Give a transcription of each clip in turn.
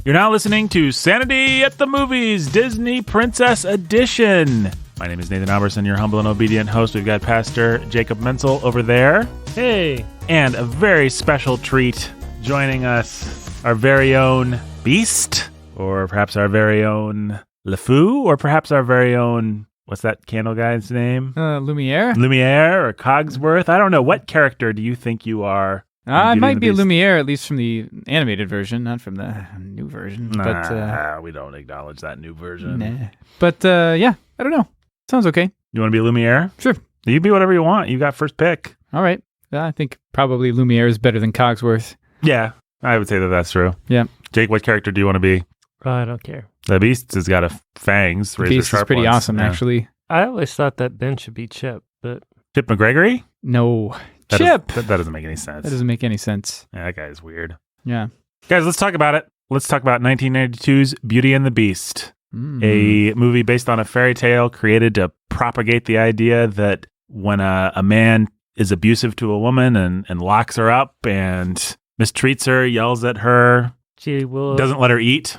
You're now listening to Sanity at the Movies, Disney Princess Edition. My name is Nathan Alberson, your humble and obedient host. We've got Pastor Jacob Menzel over there. Hey. And a very special treat joining us, our very own Beast, or perhaps our very own LeFou, or perhaps our very own, what's that candle guy's name? Lumiere? Lumiere or Cogsworth? I don't know. What character do you think you are? I might be Lumiere, at least from the animated version, not from the new version. But we don't acknowledge that new version. Nah. But yeah, I don't know. Sounds okay. You want to be Lumiere? Sure. You can be whatever you want. You got first pick. All right. I think probably Lumiere is better than Cogsworth. Yeah, I would say that that's true. Yeah. Jake, what character do you want to be? I don't care. The Beast has got fangs. The Beast is pretty awesome, actually. I always thought that Ben should be Chip, but... Chip McGregory? No. That doesn't make any sense. That doesn't make any sense. Yeah, that guy is weird. Yeah. Guys, let's talk about it. Let's talk about 1992's Beauty and the Beast, a movie based on a fairy tale created to propagate the idea that when a man is abusive to a woman and locks her up and mistreats her, yells at her, doesn't let her eat.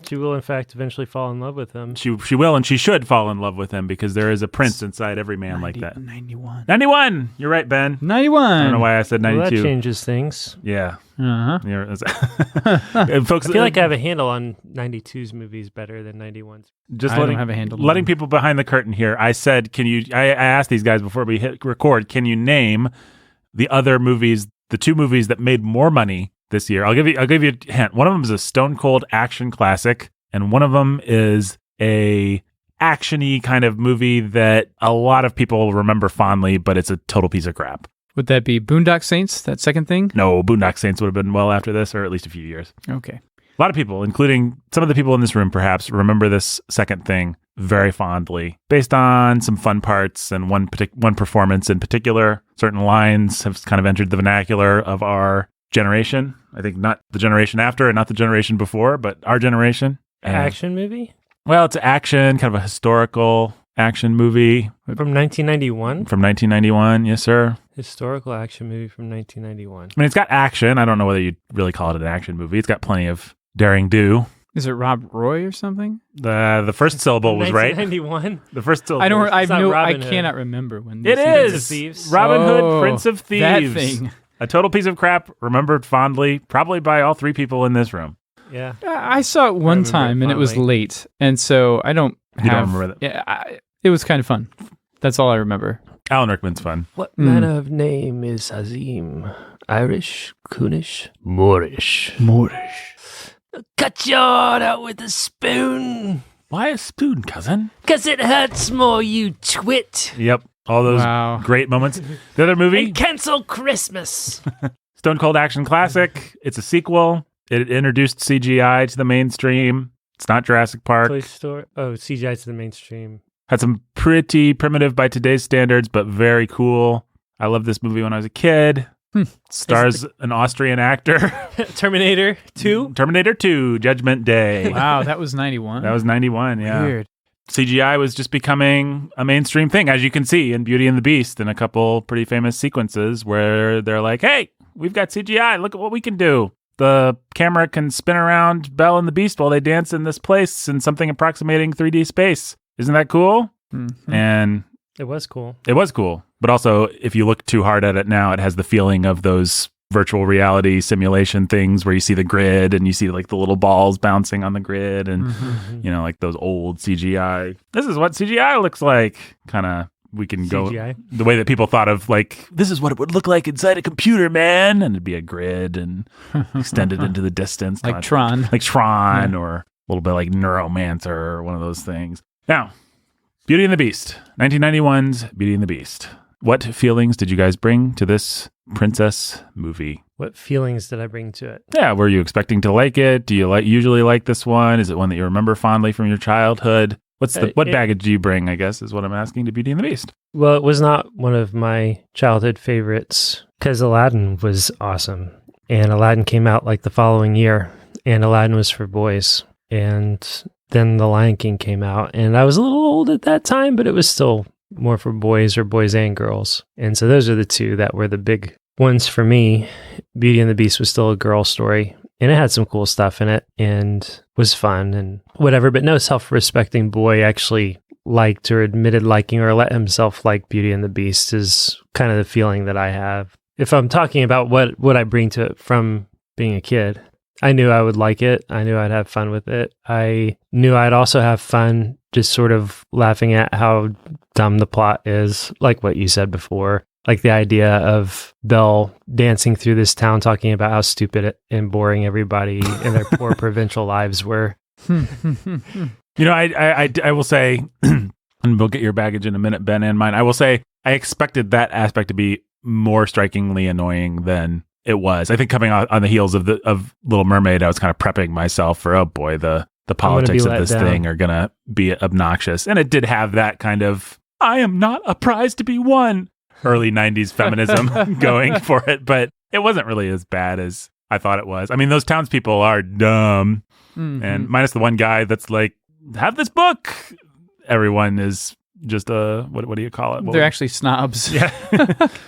She will, in fact, eventually fall in love with him. She will, and she should fall in love with him because there is a prince inside every man like that. 91. 91! You're right, Ben. 91! I don't know why I said 92. Well, that changes things. Yeah. Uh-huh. Folks, I feel like I have a handle on 92's movies better than 91's. Just I don't have a handle. Letting people behind the curtain here. I said, I asked these guys before we hit record, can you name the other movies, the two movies that made more money this year? I'll give you a hint. One of them is a stone cold action classic, and one of them is a action-y kind of movie that a lot of people remember fondly, but it's a total piece of crap. Would that be Boondock Saints, that second thing? No, Boondock Saints would have been well after this, or at least a few years. Okay. A lot of people, including some of the people in this room perhaps, remember this second thing very fondly, based on some fun parts and one performance in particular. Certain lines have kind of entered the vernacular of our generation. I think not the generation after and not the generation before, but our generation. Action movie? Well, it's action, kind of a historical action movie. From 1991? From 1991, yes, sir. Historical action movie from 1991. I mean, it's got action. I don't know whether you'd really call it an action movie. It's got plenty of daring do. Is it Rob Roy or something? The first syllable was right. 1991? The first syllable. I cannot remember when. It is Prince of Thieves. Robin Hood, Prince of Thieves. That thing. A total piece of crap, remembered fondly, probably by all three people in this room. Yeah. I saw it one time and it was late, and so I don't. You don't remember that? Yeah, it was kind of fun. That's all I remember. Alan Rickman's fun. What manner of name is Hazim? Irish, Coonish, Moorish. Cut your heart out with a spoon. Why a spoon, cousin? 'Cause it hurts more, you twit. Yep. All those great moments. The other movie? And cancel Christmas. Stone Cold Action Classic. It's a sequel. It introduced CGI to the mainstream. It's not Jurassic Park. Toy Story. Oh, CGI to the mainstream. Had some pretty primitive by today's standards, but very cool. I loved this movie when I was a kid. Stars an Austrian actor. Terminator 2? Terminator 2, Judgment Day. Wow, that was 91. That was 91, yeah. Weird. CGI was just becoming a mainstream thing, as you can see in Beauty and the Beast and a couple pretty famous sequences where they're like, hey, we've got CGI. Look at what we can do. The camera can spin around Belle and the Beast while they dance in this place in something approximating 3D space. Isn't that cool? Mm-hmm. And it was cool. It was cool. But also, if you look too hard at it now, it has the feeling of those virtual reality simulation things where you see the grid and you see like the little balls bouncing on the grid and, you know, like those old CGI. This is what CGI looks like. Kind of, we can CGI. go the way that people thought of like, this is what it would look like inside a computer, man. And it'd be a grid and extended into the distance. Like Tron. Like Tron or a little bit like Neuromancer or one of those things. Now, Beauty and the Beast, 1991's Beauty and the Beast. What feelings did you guys bring to this princess movie? What feelings did I bring to it? Yeah, were you expecting to like it? Do you usually like this one? Is it one that you remember fondly from your childhood? What baggage do you bring, I guess, is what I'm asking to Beauty and the Beast. Well, it was not one of my childhood favorites because Aladdin was awesome. And Aladdin came out like the following year. And Aladdin was for boys. And then The Lion King came out. And I was a little old at that time, but it was still more for boys or boys and girls. And so those are the two that were the big ones for me. Beauty and the Beast was still a girl story. and it had some cool stuff in it and was fun and whatever, but no self-respecting boy actually liked or admitted liking or let himself like Beauty and the Beast is kind of the feeling that I have. If I'm talking about what I bring to it from being a kid, I knew I would like it. I knew I'd have fun with it. I knew I'd also have fun just sort of laughing at how dumb the plot is, like what you said before. Like the idea of Belle dancing through this town talking about how stupid and boring everybody in their poor provincial lives were. You know, I will say, and we'll get your baggage in a minute, Ben, and mine. I will say I expected that aspect to be more strikingly annoying than it was. I think coming on the heels of Little Mermaid, I was kind of prepping myself for, oh boy, the politics of this thing are going to be obnoxious. And it did have that kind of, I am not a prize to be won, early 90s feminism going for it. But it wasn't really as bad as I thought it was. I mean, those townspeople are dumb. And minus the one guy that's like, have this book. Everyone is just what do you call it? They're actually snobs. Yeah.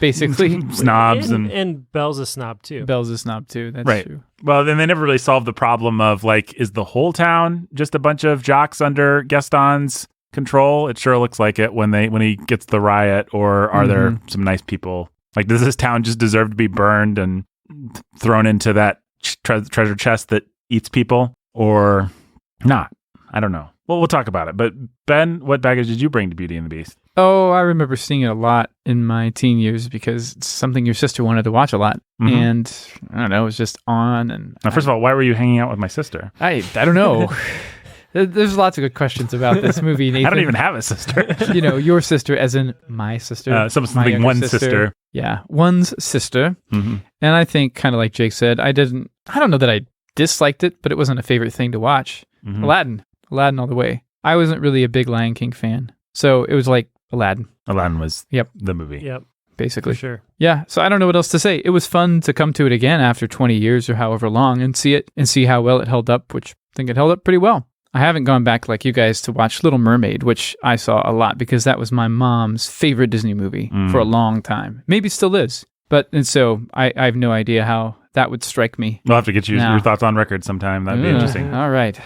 Basically. Snobs. And Belle's a snob too. Belle's a snob too. That's right. true. Well, then they never really solved the problem of like, is the whole town just a bunch of jocks under Gaston's control? It sure looks like it when he gets the riot, or are there some nice people? Like, does this town just deserve to be burned and thrown into that treasure chest that eats people, or not? I don't know. Well, we'll talk about it. But Ben, what baggage did you bring to Beauty and the Beast? Oh, I remember seeing it a lot in my teen years because it's something your sister wanted to watch a lot. And I don't know, it was just on. And now, first of all, why were you hanging out with my sister? I don't know. There's lots of good questions about this movie, Nathan. I don't even have a sister. You know, your sister as in my sister. Something one sister. Yeah, one's sister. And I think, kind of like Jake said, I don't know that I disliked it, but it wasn't a favorite thing to watch. Aladdin all the way. I wasn't really a big Lion King fan. So it was like Aladdin. Aladdin was the movie. Yep. Basically. For sure. Yeah. So I don't know what else to say. It was fun to come to it again after 20 years or however long and see it and see how well it held up, which I think it held up pretty well. I haven't gone back like you guys to watch Little Mermaid, which I saw a lot because that was my mom's favorite Disney movie for a long time. Maybe still is. And so I have no idea how that would strike me. We'll have to get your thoughts on record sometime. That'd be interesting. All right.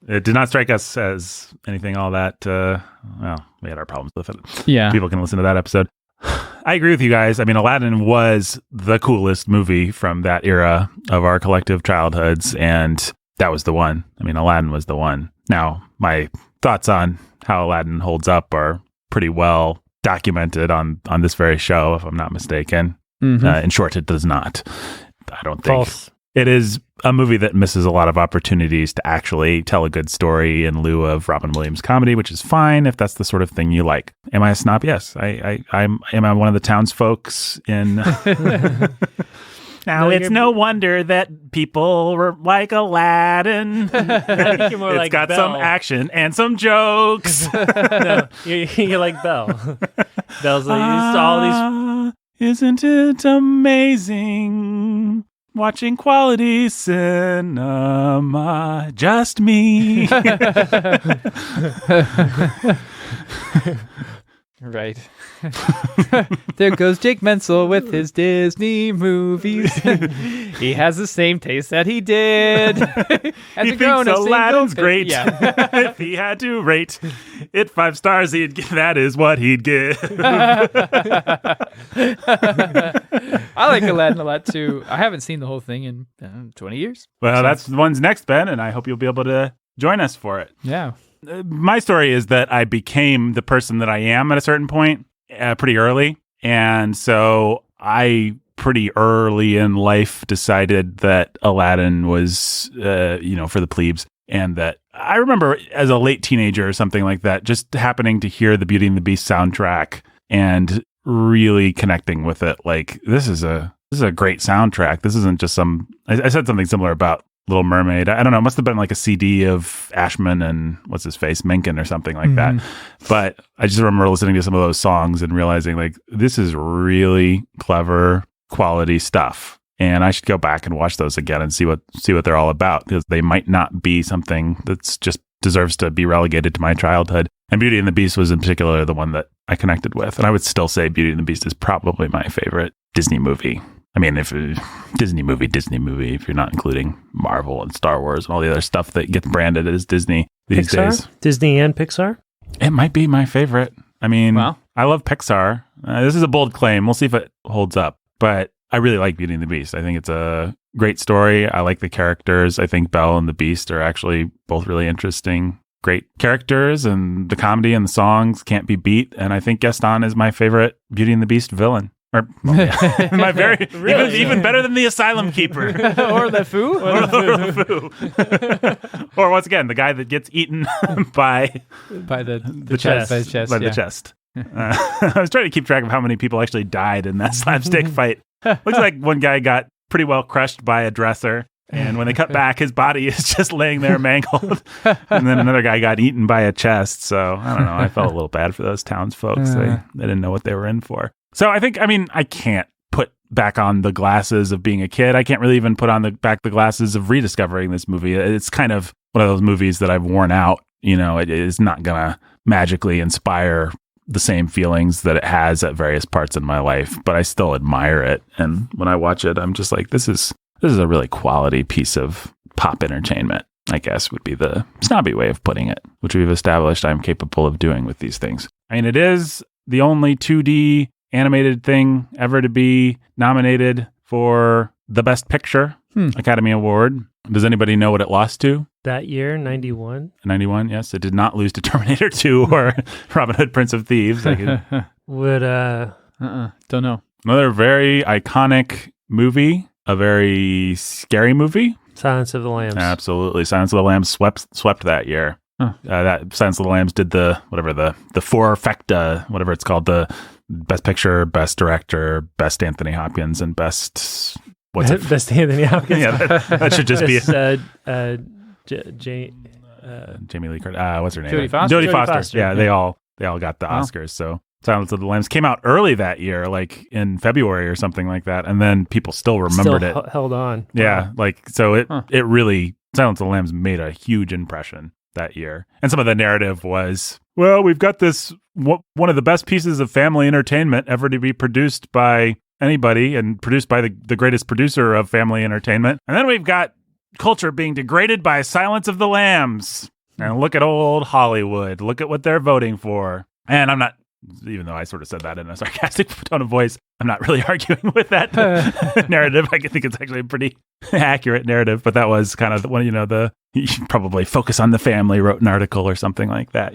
It did not strike us as anything all that, well, we had our problems with it. Yeah. People can listen to that episode. I agree with you guys. I mean, Aladdin was the coolest movie from that era of our collective childhoods, and that was the one. I mean, Aladdin was the one. Now, my thoughts on how Aladdin holds up are pretty well documented on this very show, if I'm not mistaken. In short, it does not. I don't think. False. It is a movie that misses a lot of opportunities to actually tell a good story in lieu of Robin Williams comedy, which is fine if that's the sort of thing you like. Am I a snob? Yes. Am I one of the townsfolks in... Now, it's no wonder that people were like Aladdin. I think you're more It's like got Belle. some action and some jokes. No, you're like Belle. Belle's like, all these... Isn't it amazing? Watching quality cinema, just me. Right. There goes Jake Menzel with his Disney movies. He has the same taste that he did. He thinks Aladdin's great. Yeah. If he had to rate it 5 stars, that is what he'd give. I like Aladdin a lot too. I haven't seen the whole thing in 20 years. Well, that's the one's next, Ben, and I hope you'll be able to join us for it. Yeah. My story is that I became the person that I am at a certain point pretty early. And so I pretty early in life decided that Aladdin was, for the plebes. And that I remember as a late teenager or something like that, just happening to hear the Beauty and the Beast soundtrack and really connecting with it. Like, this is a great soundtrack. This isn't just I said something similar about Little Mermaid. I don't know. It must have been like a CD of Ashman and what's his face, Menken or something like that. But I just remember listening to some of those songs and realizing like, this is really clever quality stuff. And I should go back and watch those again and see what they're all about, because they might not be something that's just deserves to be relegated to my childhood. And Beauty and the Beast was in particular the one that I connected with. And I would still say Beauty and the Beast is probably my favorite Disney movie. I mean, if Disney movie, if you're not including Marvel and Star Wars and all the other stuff that gets branded as Disney these days. Disney and Pixar? It might be my favorite. I mean, Wow. I love Pixar. This is a bold claim. We'll see if it holds up. But I really like Beauty and the Beast. I think it's a great story. I like the characters. I think Belle and the Beast are actually both really interesting, great characters, and the comedy and the songs can't be beat. And I think Gaston is my favorite Beauty and the Beast villain. Or my very even better than the Asylum Keeper Or the Foo? or the Foo. Or once again, the guy that gets eaten by the chest. the chest. I was trying to keep track of how many people actually died in that slapstick fight. Looks like one guy got pretty well crushed by a dresser, and when they cut back, his body is just laying there mangled. And then another guy got eaten by a chest. So I don't know. I felt a little bad for those townsfolk. They didn't know what they were in for. So I can't put back on the glasses of being a kid. I can't really even put on the glasses of rediscovering this movie. It's kind of one of those movies that I've worn out. You know, it is not going to magically inspire the same feelings that it has at various parts in my life, but I still admire it. And when I watch it, I'm just like, this is a really quality piece of pop entertainment, I guess would be the snobby way of putting it, which we've established I'm capable of doing with these things. I mean, it is the only 2D animated thing ever to be nominated for the Best Picture Academy Award. Does anybody know what it lost to? That year, 91? 91, yes. It did not lose to Terminator 2 or Robin Hood, Prince of Thieves. Would, don't know. Another very iconic movie, a very scary movie. Silence of the Lambs. Absolutely. Silence of the Lambs swept that year. Huh. That Silence of the Lambs did the four-fecta, whatever it's called, the Best Picture, Best Director, Best Anthony Hopkins, and Best... What's it? Best Anthony Hopkins. Yeah, that should just be... Jamie Lee Curtis. What's her name? Jodie Foster. Yeah, they all got the Oscars. So Silence of the Lambs came out early that year, like in February or something like that, and then people still remembered it. Held on. Yeah, so it really Silence of the Lambs made a huge impression that year. And some of the narrative was, well, we've got this one of the best pieces of family entertainment ever to be produced by anybody, and produced by the greatest producer of family entertainment, and then we've got culture being degraded by Silence of the Lambs. And look at old Hollywood. Look at what they're voting for. And I'm not, even though I sort of said that in a sarcastic tone of voice, I'm not really arguing with that narrative. I think it's actually a pretty accurate narrative, but that was kind of one, you should probably focus on the family, wrote an article or something like that,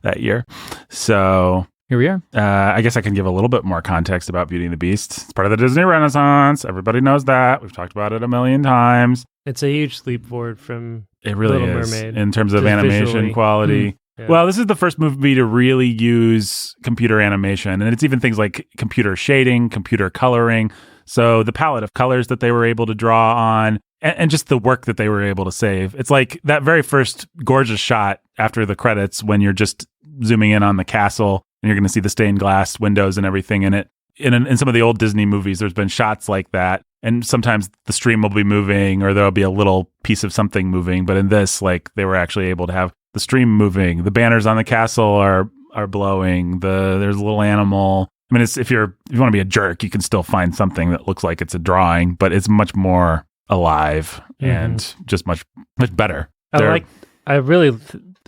that year. So here we are. I guess I can give a little bit more context about Beauty and the Beast. It's part of the Disney Renaissance. Everybody knows that. We've talked about it a million times. It's a huge leap forward from It really Little is Mermaid, in terms of just animation visually. quality. Yeah. Well, this is the first movie to really use computer animation, and it's even things like computer shading, computer coloring. So the palette of colors that they were able to draw on, and just the work that they were able to save. It's like that very first gorgeous shot after the credits when you're just zooming in on the castle, and you're going to see the stained glass windows and everything in it. In some of the old Disney movies, there's been shots like that. And sometimes the stream will be moving or there'll be a little piece of something moving. But in this, like, they were actually able to have the stream moving. The banners on the castle are blowing. There's a little animal. I mean, if you want to be a jerk, you can still find something that looks like it's a drawing, but it's much more alive and just much, much better. I really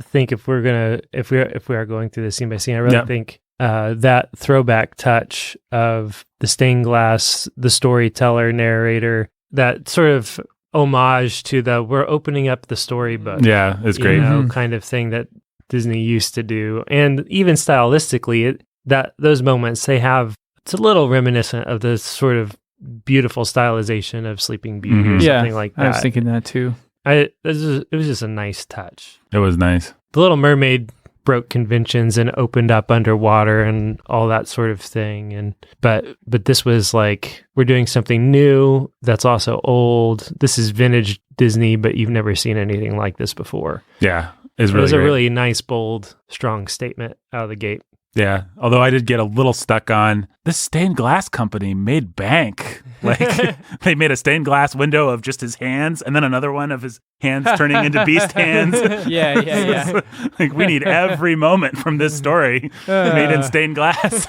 think if we are going through this scene by scene, I really think that throwback touch of the stained glass, the storyteller, narrator, that sort of homage to we're opening up the storybook. Yeah, it's great. Kind of thing that Disney used to do. And even stylistically, those moments it's a little reminiscent of the sort of beautiful stylization of Sleeping Beauty or something like that. I was thinking that too. It was just a nice touch. It was nice. The Little Mermaid broke conventions and opened up underwater and all that sort of thing. But this was like, we're doing something new that's also old. This is vintage Disney, but you've never seen anything like this before. Yeah, it was a really nice, bold, strong statement out of the gate. Yeah. Although I did get a little stuck on this stained glass company made bank. Like they made a stained glass window of just his hands and then another one of his hands turning into beast hands. Yeah. Like we need every moment from this story made in stained glass.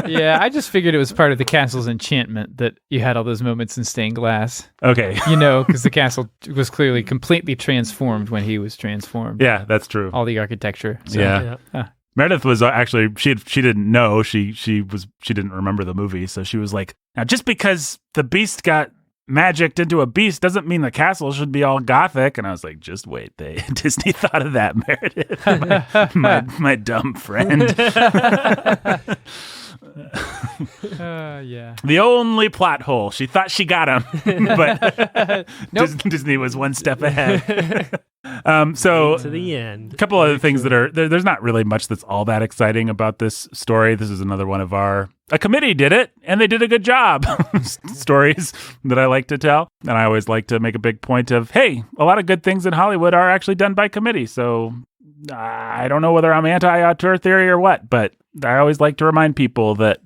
Yeah, I just figured it was part of the castle's enchantment that you had all those moments in stained glass. Okay. Because the castle was clearly completely transformed when he was transformed. Yeah, that's true. All the architecture. So. Yeah. Meredith was actually she didn't know she didn't remember the movie, so she was like, now just because the beast got magicked into a beast doesn't mean the castle should be all gothic. And I was like, just wait, Disney thought of that, Meredith, my dumb friend. Yeah. The only plot hole. She thought she got him, but Nope. Disney was one step ahead. So to the end. a couple other things that are there's not really much that's all that exciting about this story. This is another one of a committee did it and they did a good job. Stories that I like to tell. And I always like to make a big point of, hey, a lot of good things in Hollywood are actually done by committee. So I don't know whether I'm anti-auteur theory or what, but I always like to remind people that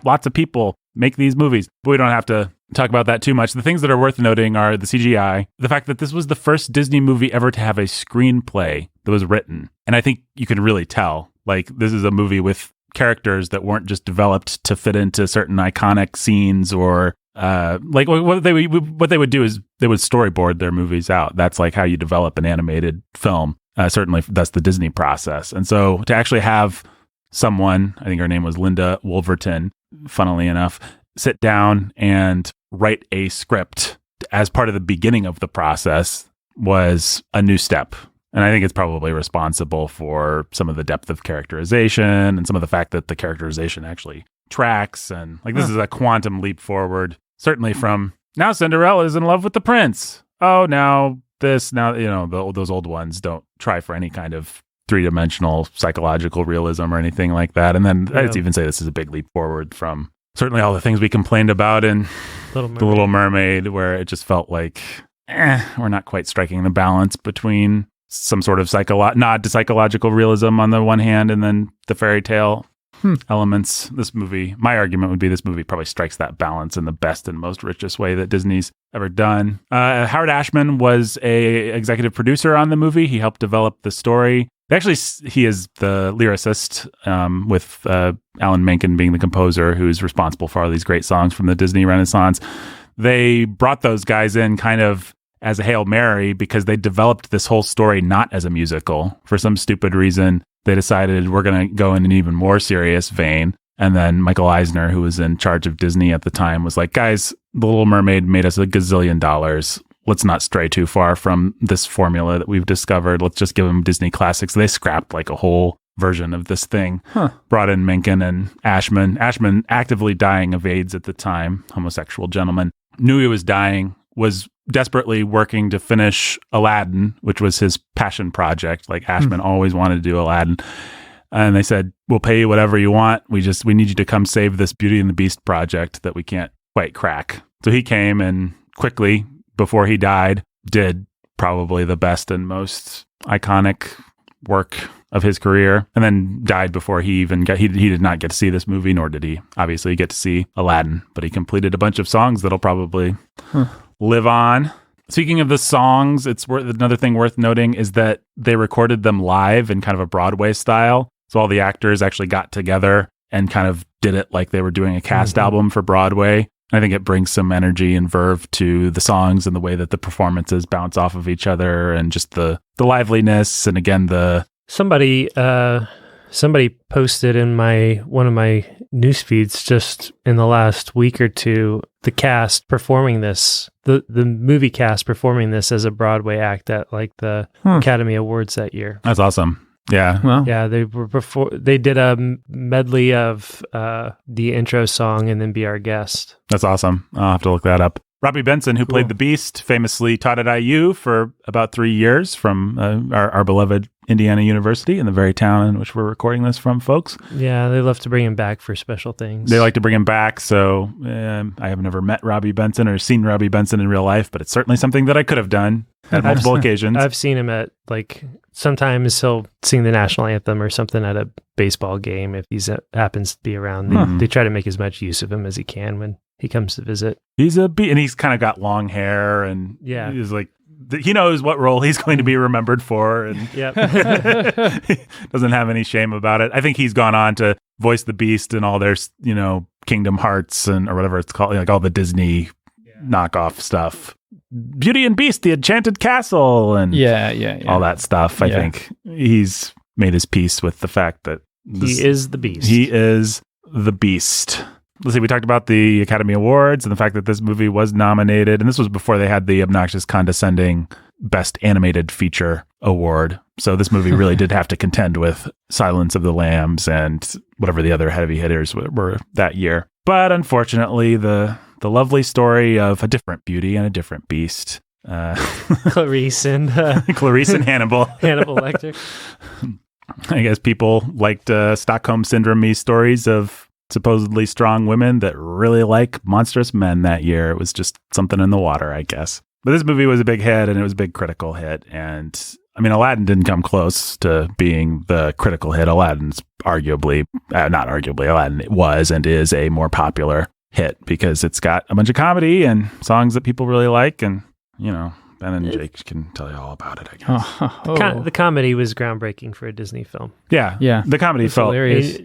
lots of people make these movies. But we don't have to talk about that too much. The things that are worth noting are the CGI, the fact that this was the first Disney movie ever to have a screenplay that was written. And I think you can really tell, like, this is a movie with characters that weren't just developed to fit into certain iconic scenes or like what they would do is they would storyboard their movies out. That's like how you develop an animated film. Certainly that's the Disney process. And so to actually have someone, I think her name was Linda Wolverton, funnily enough, sit down and write a script as part of the beginning of the process was a new step. And I think it's probably responsible for some of the depth of characterization and some of the fact that the characterization actually tracks. And like this is a quantum leap forward, certainly from now Cinderella is in love with the prince. Oh, now those old ones don't try for any kind of three-dimensional psychological realism or anything like that. And then I'd even say this is a big leap forward from certainly all the things we complained about in The Little Mermaid, where it just felt like, we're not quite striking the balance between some sort of nod to psychological realism on the one hand and then the fairy tale elements. This movie, my argument would be this movie probably strikes that balance in the best and most richest way that Disney's ever done. Howard Ashman was a executive producer on the movie. He helped develop the story. Actually, he is the lyricist, with Alan Menken being the composer who's responsible for all these great songs from the Disney Renaissance. They brought those guys in kind of as a Hail Mary because they developed this whole story not as a musical. For some stupid reason, they decided we're going to go in an even more serious vein. And then Michael Eisner, who was in charge of Disney at the time, was like, guys, The Little Mermaid made us $1 gazillion. Let's not stray too far from this formula that we've discovered. Let's just give them Disney classics. They scrapped like a whole version of this thing. Brought in Menken and Ashman. Ashman actively dying of AIDS at the time, homosexual gentleman. Knew he was dying, was desperately working to finish Aladdin, which was his passion project. Like Ashman always wanted to do Aladdin. And they said, we'll pay you whatever you want. We need you to come save this Beauty and the Beast project that we can't quite crack. So he came and quickly, before he died, did probably the best and most iconic work of his career, and then died before he even he did not get to see this movie, nor did he obviously get to see Aladdin, but he completed a bunch of songs that'll probably live on. Speaking of the songs, another thing worth noting is that they recorded them live in kind of a Broadway style. So all the actors actually got together and kind of did it like they were doing a cast album for Broadway. I think it brings some energy and verve to the songs and the way that the performances bounce off of each other and just the liveliness. And again, somebody posted in one of my news feeds just in the last week or two, the cast performing this, the movie cast performing this as a Broadway act at like the Academy Awards that year. That's awesome. Yeah. Well, yeah, they did a medley of the intro song and then Be Our Guest. That's awesome. I'll have to look that up. Robbie Benson, who played the Beast, famously taught at IU for about 3 years from our beloved Indiana University in the very town in which we're recording this from, folks. Yeah, they love to bring him back for special things. They like to bring him back, so I have never met Robbie Benson or seen Robbie Benson in real life, but it's certainly something that I could have done at multiple occasions. I've seen him at like sometimes he'll sing the national anthem or something at a baseball game if he happens to be around. They try to make as much use of him as he can when he comes to visit. He's and he's kind of got long hair, and he's like, he knows what role he's going to be remembered for, and doesn't have any shame about it. I think he's gone on to voice the Beast in all their, Kingdom Hearts or whatever it's called, like all the Disney knockoff stuff. Beauty and Beast, the Enchanted Castle, and all that stuff. I think he's made his peace with the fact that he is the Beast. He is the Beast. Let's see, we talked about the Academy Awards and the fact that this movie was nominated, and this was before they had the obnoxious, condescending Best Animated Feature award. So this movie really did have to contend with Silence of the Lambs and whatever the other heavy hitters were that year. But unfortunately, the lovely story of a different Beauty and a different Beast. Clarice and Hannibal. Hannibal Lecter. I guess people liked Stockholm Syndrome stories of supposedly strong women that really like monstrous men that year. It was just something in the water, I guess. But this movie was a big hit, and it was a big critical hit. And I mean, Aladdin didn't come close to being the critical hit. Aladdin's Aladdin was and is a more popular hit because it's got a bunch of comedy and songs that people really like. And, Ben and Jake can tell you all about it, I guess. The comedy was groundbreaking for a Disney film. Yeah. The comedy felt hilarious.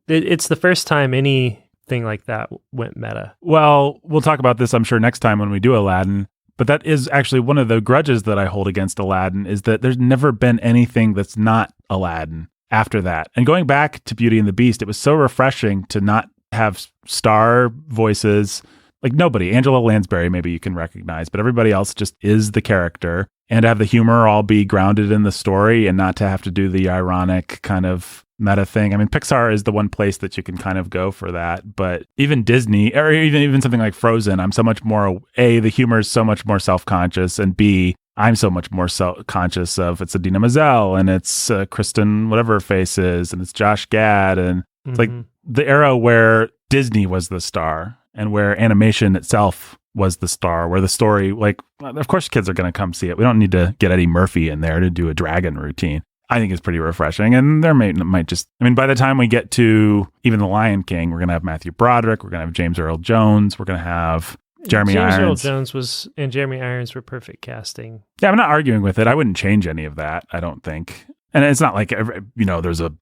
It's the first time anything like that went meta. Well, we'll talk about this, I'm sure, next time when we do Aladdin. But that is actually one of the grudges that I hold against Aladdin is that there's never been anything that's not Aladdin after that. And going back to Beauty and the Beast, it was so refreshing to not have star voices. Like nobody, Angela Lansbury, maybe you can recognize, but everybody else just is the character, and to have the humor all be grounded in the story and not to have to do the ironic kind of meta thing. I mean, Pixar is the one place that you can kind of go for that, but even Disney, or even something like Frozen, I'm so much more, A, the humor is so much more self-conscious, and B, I'm so much more conscious of it's Idina Menzel, and it's Kristen whatever her face is, and it's Josh Gad, and it's like the era where Disney was the star and where animation itself was the star, where the story, like, of course kids are going to come see it. We don't need to get Eddie Murphy in there to do a dragon routine. I think it's pretty refreshing. And there might just, by the time we get to even The Lion King, we're going to have Matthew Broderick, we're going to have James Earl Jones, we're going to have Jeremy Irons. James Earl Jones and Jeremy Irons were perfect casting. Yeah, I'm not arguing with it. I wouldn't change any of that, I don't think. And it's not like, there's a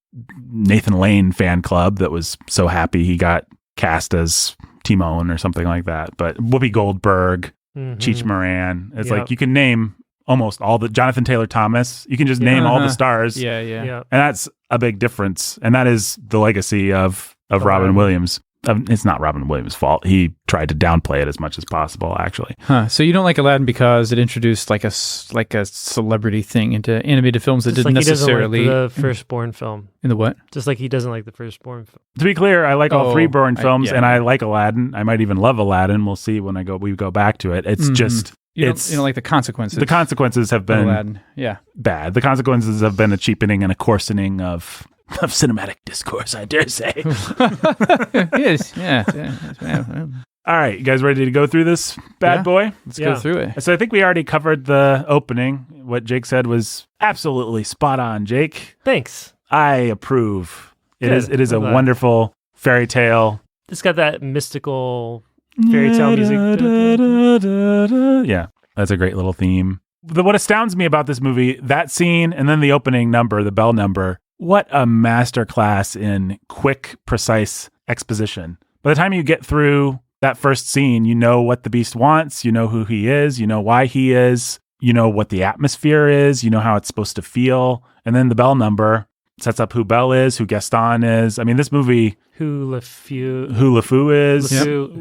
Nathan Lane fan club that was so happy he got cast as Timon or something like that. But Whoopi Goldberg, Cheech Marin, it's like you can name almost all the Jonathan Taylor Thomas. You can just name all the stars. Yeah. And that's a big difference. And that is the legacy of Robin Williams. It's not Robin Williams' fault. He tried to downplay it as much as possible, actually. So you don't like Aladdin because it introduced like a celebrity thing into animated films that didn't necessarily. He doesn't like the Firstborn film. In the what? Just like he doesn't like the Firstborn film. To be clear, I like all three Bourne films, and I like Aladdin. I might even love Aladdin. We'll see when we go back to it. It's just. You don't like the consequences. The consequences have been Aladdin. bad. The consequences have been a cheapening and a coarsening of cinematic discourse, I dare say. Yes, yeah. All right, you guys ready to go through this bad boy? Let's go through it. So I think we already covered the opening. What Jake said was absolutely spot on, Jake. Thanks. I approve. It is a wonderful fairy tale. It's got that mystical fairy tale music. Yeah, that's a great little theme. What astounds me about this movie, that scene and then the opening number, the bell number, what a masterclass in quick, precise exposition. By the time you get through that first scene, you know what the Beast wants, you know who he is, you know why he is, you know what the atmosphere is, you know how it's supposed to feel. And then the bell number sets up who Belle is, who Gaston is. I mean, this movie... Who LeFou is,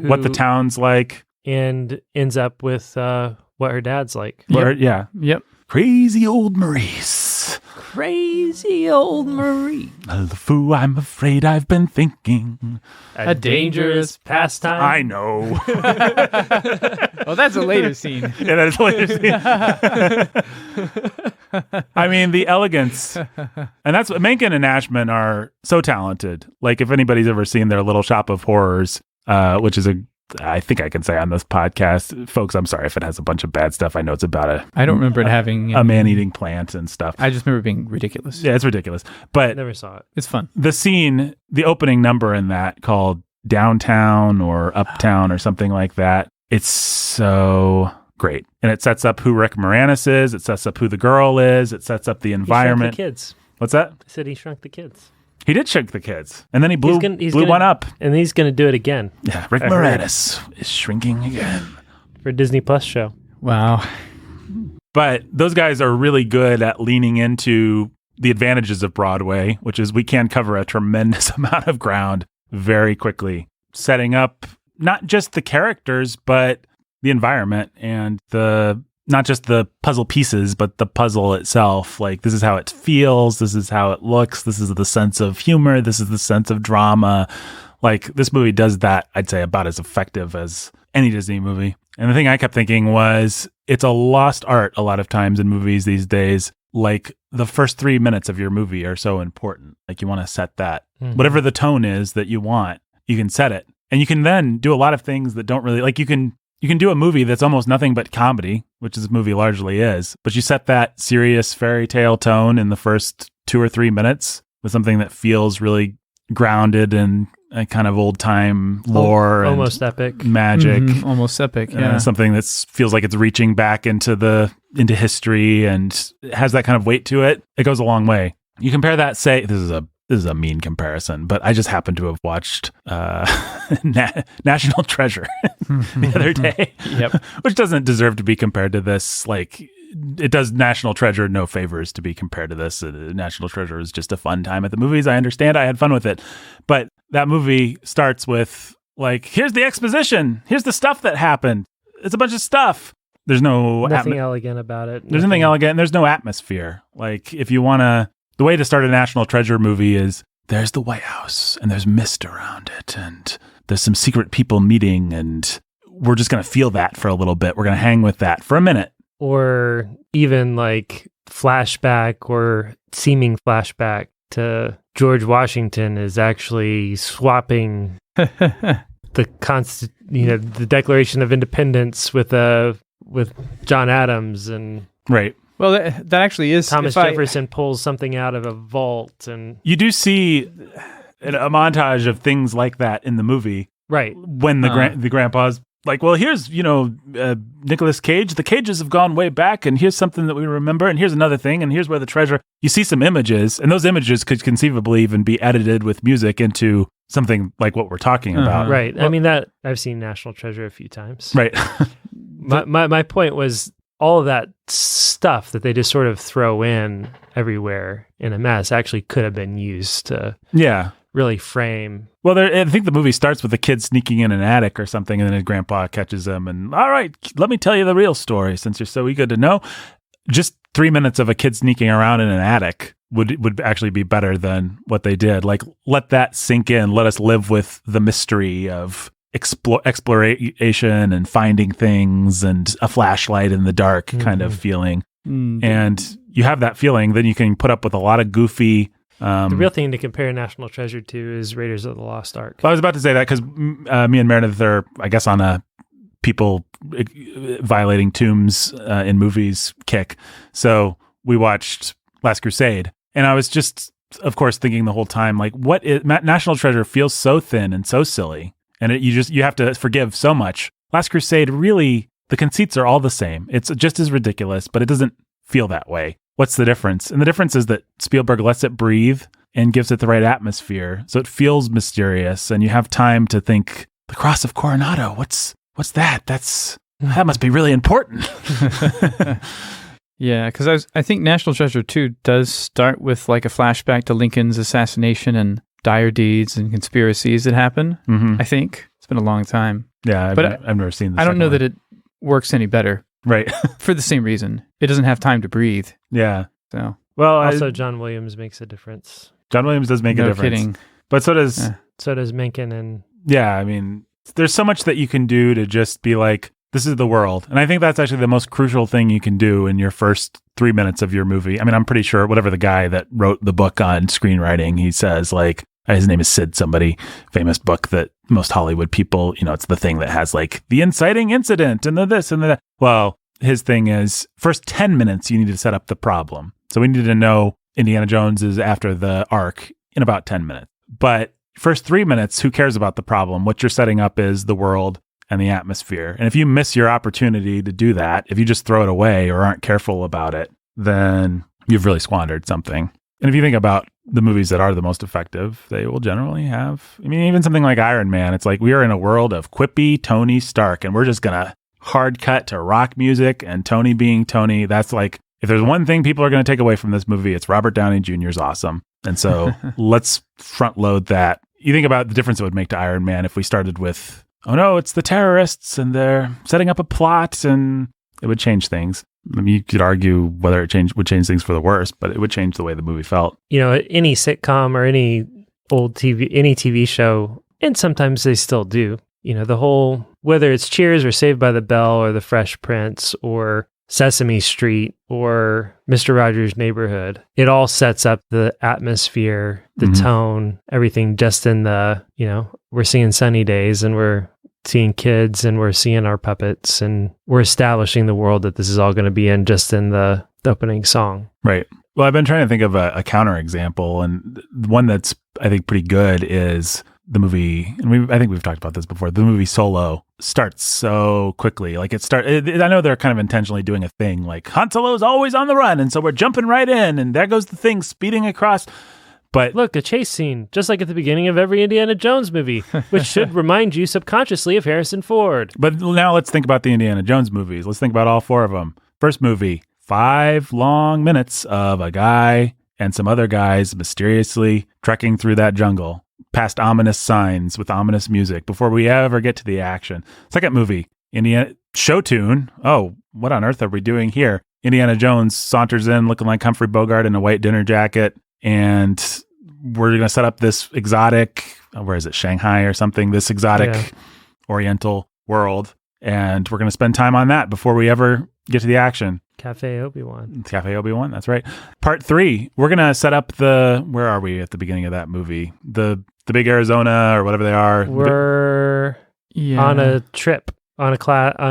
what the town's like. And ends up with what her dad's like. Yep. Crazy old Maurice. Crazy old Marie. LeFou, I'm afraid I've been thinking. A dangerous pastime. I know. Well, that's a later scene. Yeah, that is a later scene. I mean, the elegance. And that's what Menken and Ashman are so talented. Like, if anybody's ever seen their Little Shop of Horrors, which is a I think I can say on this podcast, folks, I'm sorry if it has a bunch of bad stuff. I know it's about I don't remember it having a man-eating plant and stuff. I just remember it being ridiculous. Yeah, it's ridiculous. But Never saw it. It's fun. the scene, the opening number in that called Downtown or Uptown or something like that, it's so great. And it sets up who Rick Moranis is. It sets up who the girl is. It sets up the environment. He shrunk the kids. What's that? I said he shrunk the kids. He did shrink the kids. And then he blew gonna- one up. And he's going to do it again Yeah, Rick I heard. Moranis is shrinking again. for a Disney Plus show. Wow. But those guys are really good at leaning into the advantages of Broadway, which is we can cover a tremendous amount of ground very quickly, setting up not just the characters, but the environment and not just the puzzle pieces, but the puzzle itself. Like, this is how it feels. This is how it looks. This is the sense of humor. This is the sense of drama. Like, this movie does that, I'd say, about as effective as any Disney movie. And the thing I kept thinking was, it's a lost art a lot of times in movies these days. Like, the first 3 minutes of your movie are so important. Like, you want to set that. Mm-hmm. Whatever the tone is that you want, you can set it. And you can then do a lot of things that don't really, like, you can do a movie that's almost nothing but comedy, which this movie largely is, but you set that serious fairy tale tone in the first 2 or 3 minutes with something that feels really grounded in a kind of old time lore, almost and epic magic, Almost epic. Yeah. something that feels like it's reaching back into history and has that kind of weight to it. It goes a long way. You compare that, say, this is a mean comparison, but I just happened to have watched National Treasure the other day, Yep. which doesn't deserve to be compared to this. Like, it does National Treasure no favors to be compared to this. National Treasure is just a fun time at the movies. I understand. I had fun with it. But that movie starts with, like, here's the exposition. Here's the stuff that happened. It's a bunch of stuff. There's nothing elegant about it. There's nothing elegant. And there's no atmosphere. Like, if you want to, the way to start a National Treasure movie is there's the White House and there's mist around it and there's some secret people meeting and we're just going to feel that for a little bit. We're going to hang with that for a minute. Or even like flashback or seeming flashback to George Washington is actually swapping the the Declaration of Independence with John Adams, and Right. Well, that actually is Thomas Jefferson pulls something out of a vault, and You do see a montage of things like that in the movie right. when the grandpa's like, well, here's, Nicolas Cage. The Cages have gone way back, and here's something that we remember, and here's another thing, and here's where the treasure. You see some images, and those images could conceivably even be edited with music into something like what we're talking about. Right. I mean, that I've seen National Treasure a few times. Right. My point was all of that stuff that they just sort of throw in everywhere in a mess actually could have been used to Yeah. really frame. Well, I think the movie starts with a kid sneaking in an attic or something, and then his grandpa catches him. And all right, let me tell you the real story, since you're so eager to know. Just 3 minutes of a kid sneaking around in an attic would actually be better than what they did. Like, let that sink in. Let us live with the mystery of exploration and finding things and a flashlight in the dark kind of feeling. Mm. And you have that feeling, then you can put up with a lot of goofy. The real thing to compare National Treasure to is Raiders of the Lost Ark. Well, I was about to say that because me and Meredith are, I guess, on a people violating tombs in movies kick. So we watched Last Crusade, and I was just, of course, thinking the whole time, like, National Treasure feels so thin and so silly, and you have to forgive so much. Last Crusade, really, the conceits are all the same. It's just as ridiculous, but it doesn't feel that way. What's the difference? And the difference is that Spielberg lets it breathe and gives it the right atmosphere, so it feels mysterious, and you have time to think, the Cross of Coronado, what's that? That must be really important. Yeah, because I think National Treasure 2 does start with like a flashback to Lincoln's assassination and dire deeds and conspiracies that happen. Mm-hmm. I think it's been a long time. Yeah, I've never seen this. I don't know that it works any better. Right. For the same reason. It doesn't have time to breathe. Yeah. So. Well, Also, John Williams makes a difference. John Williams does make a No difference. kidding. But so does... Yeah. So does Mencken and... Yeah, I mean, there's so much that you can do to just be like, this is the world. And I think that's actually the most crucial thing you can do in your first 3 minutes of your movie. I mean, I'm pretty sure whatever the guy that wrote the book on screenwriting, he says, like, his name is Sid somebody, famous book that most Hollywood people, it's the thing that has like the inciting incident and the this and the that. Well, his thing is first 10 minutes, you need to set up the problem. So we needed to know Indiana Jones is after the Ark in about 10 minutes. But first 3 minutes, who cares about the problem? What you're setting up is the world and the atmosphere. And if you miss your opportunity to do that, if you just throw it away or aren't careful about it, then you've really squandered something. And if you think about the movies that are the most effective, they will generally have, even something like Iron Man, it's like we are in a world of quippy Tony Stark, and we're just going to hard cut to rock music and Tony being Tony. That's like, if there's one thing people are going to take away from this movie, it's Robert Downey Jr. is awesome. And so let's front load that. You think about the difference it would make to Iron Man if we started with, oh no, it's the terrorists and they're setting up a plot, and it would change things. You could argue whether it would change things for the worse, but it would change the way the movie felt. Any sitcom or any any TV show, and sometimes they still do, the whole, whether it's Cheers or Saved by the Bell or The Fresh Prince or Sesame Street or Mr. Rogers' Neighborhood, it all sets up the atmosphere, the tone, everything just in the, we're seeing sunny days and we're seeing kids and we're seeing our puppets and we're establishing the world that this is all going to be in just in the opening song. Right. Well, I've been trying to think of a counter example, and one that's, I think, pretty good is the movie, and I think we've talked about this before, the movie Solo starts so quickly. Like I know they're kind of intentionally doing a thing like Han Solo's always on the run, and so we're jumping right in, and there goes the thing speeding across. But look, a chase scene, just like at the beginning of every Indiana Jones movie, which should remind you subconsciously of Harrison Ford. But now let's think about the Indiana Jones movies. Let's think about all 4 of them. First movie, 5 long minutes of a guy and some other guys mysteriously trekking through that jungle, past ominous signs with ominous music before we ever get to the action. Second movie, Indiana show tune. Oh, what on earth are we doing here? Indiana Jones saunters in looking like Humphrey Bogart in a white dinner jacket, and we're going to set up this exotic, where is it, Shanghai or something, this exotic Oriental world, and we're going to spend time on that before we ever get to the action. Cafe Obi-Wan, that's right. Part 3, we're going to set up where are we at the beginning of that movie? The big Arizona or whatever they are. We're on a trip, on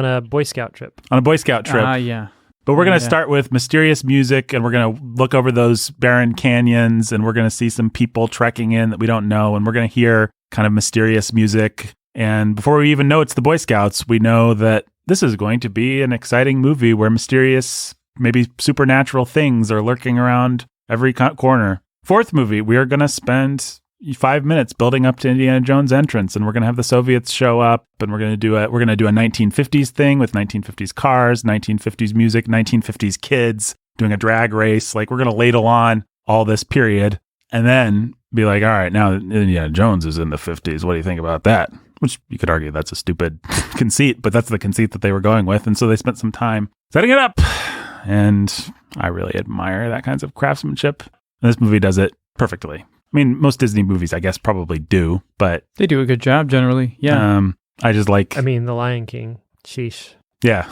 a Boy Scout trip. On a Boy Scout trip. Yeah. But we're going to start with mysterious music, and we're going to look over those barren canyons, and we're going to see some people trekking in that we don't know, and we're going to hear kind of mysterious music. And before we even know it's the Boy Scouts, we know that this is going to be an exciting movie where mysterious, maybe supernatural things are lurking around every corner. Fourth movie, we are going to spend 5 minutes building up to Indiana Jones' entrance, and we're going to have the Soviets show up, and we're going to do a 1950s thing with 1950s cars, 1950s music, 1950s kids doing a drag race. Like, we're going to ladle on all this period and then be like, all right, now Indiana Jones is in the 50s. What do you think about that? Which you could argue that's a stupid conceit, but that's the conceit that they were going with. And so they spent some time setting it up, and I really admire that kinds of craftsmanship. And this movie does it perfectly. I mean, most Disney movies, I guess, probably do, but they do a good job generally. Yeah. I just like. The Lion King. Sheesh. Yeah.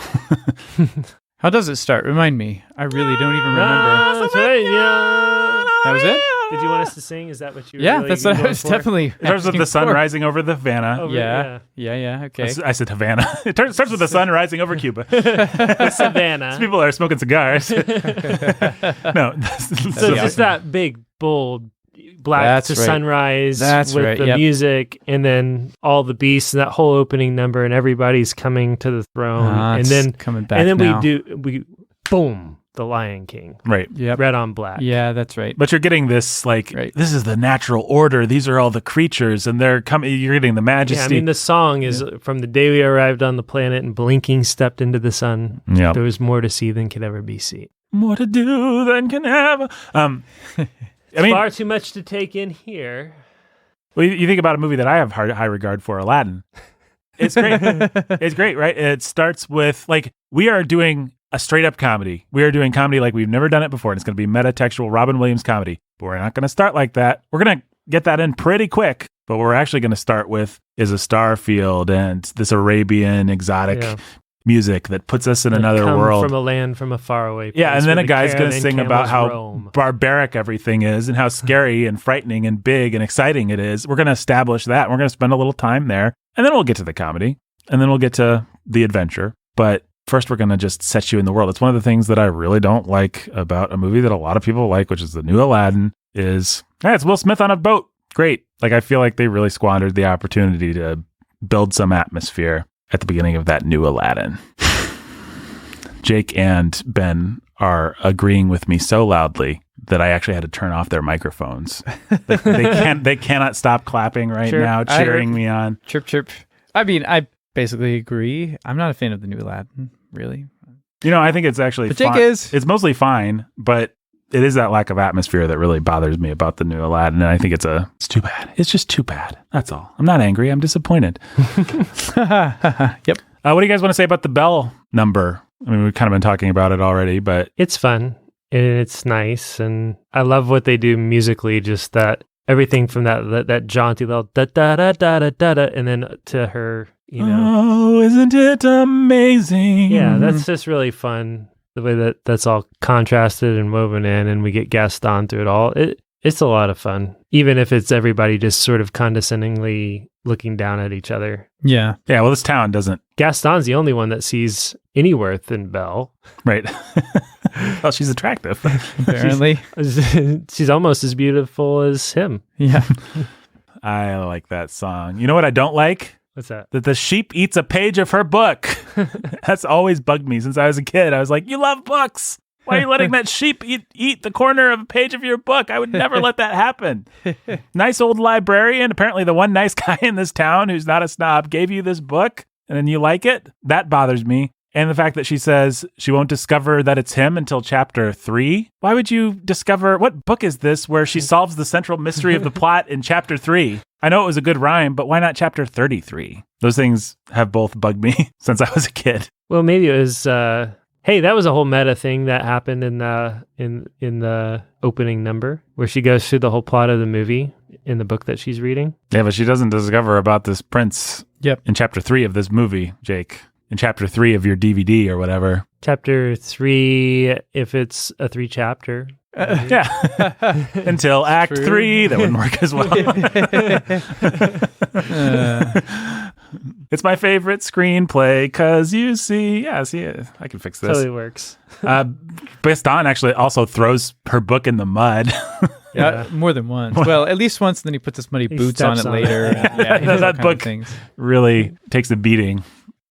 How does it start? Remind me. I really don't even remember. That's right. Yeah. That was it? Did you want us to sing? Is that what you? Yeah, really that's what I was for? definitely. It starts with the sun rising over the Havana. Yeah. Okay. I said Havana. It starts with the sun rising over Cuba. Savannah. These people are smoking cigars. No. So just that big, bold, black to sunrise with the music, and then all the beasts and that whole opening number, and everybody's coming to the throne, and then coming back, and then now. we boom, the Lion King, right? Yep. Red on black. Yeah, that's right. But you're getting this this is the natural order. These are all the creatures, and they're coming. You're getting the majesty. Yeah, the song is from the day we arrived on the planet and blinking stepped into the sun. Yep. There was more to see than could ever be seen. More to do than can ever. Far too much to take in here. Well, you think about a movie that I have high regard for, Aladdin. It's great. It's great, right? It starts with, we are doing a straight-up comedy. We are doing comedy like we've never done it before, and it's going to be metatextual Robin Williams comedy. But we're not going to start like that. We're going to get that in pretty quick. But what we're actually going to start with is a star field and this Arabian exotic music that puts us in Like, another come world. from a land from a faraway place. Yeah, and then where a guy's the going Karen to and sing about camels how roam. barbaric everything is and how scary and frightening and big and exciting it is. We're going to establish that. We're going to spend a little time there. And then we'll get to the comedy. And then we'll get to the adventure. But first, we're going to just set you in the world. It's one of the things that I really don't like about a movie that a lot of people like, which is the new Aladdin, is, hey, it's Will Smith on a boat. Great. Like, I feel like they really squandered the opportunity to build some atmosphere at the beginning of that new Aladdin. Jake and Ben are agreeing with me so loudly that I actually had to turn off their microphones. They cannot stop clapping right now, cheering me on. Chirp, chirp. I mean, I basically agree. I'm not a fan of the new Aladdin, really. You know, I think it's actually But Jake is. It's mostly fine, but it is that lack of atmosphere that really bothers me about the new Aladdin, and I think it's too bad. It's just too bad. That's all. I'm not angry. I'm disappointed. Yep. What do you guys want to say about the Bell number? I mean, we've kind of been talking about it already, but It's fun and it's nice, and I love what they do musically. Just that everything from that jaunty little da da da da da da da, and then to her, you know, oh, isn't it amazing? yeah, that's just really fun. The way that's all contrasted and woven in, and we get Gaston through it all. It's a lot of fun, even if it's everybody just sort of condescendingly looking down at each other. Yeah. Yeah, well, this town doesn't. Gaston's the only one that sees any worth in Belle. Right. Well, she's attractive. Apparently. She's almost as beautiful as him. Yeah. I like that song. You know what I don't like? What's that? That the sheep eats a page of her book. That's always bugged me since I was a kid. I was like, you love books. Why are you letting that sheep eat the corner of a page of your book? I would never let that happen. Nice old librarian. Apparently the one nice guy in this town who's not a snob gave you this book and then you like it. That bothers me. And the fact that she says she won't discover that it's him until chapter 3. Why would you discover, what book is this where she solves the central mystery of the plot in chapter 3? I know it was a good rhyme, but why not chapter 33? Those things have both bugged me since I was a kid. Well, maybe it was, hey, that was a whole meta thing that happened in the opening number where she goes through the whole plot of the movie in the book that she's reading. Yeah, but she doesn't discover about this prince in chapter 3 of this movie, Jake. In chapter 3 of your DVD or whatever. Chapter 3, if it's a 3-chapter. Yeah. Until Act 3, that wouldn't work as well. It's my favorite screenplay because you see, I can fix this. Totally works. Gaston actually also throws her book in the mud. Yeah, more than once. Well, at least once, and then he puts his muddy boots on it later. Yeah, he does all that kinds of book things. really takes a beating.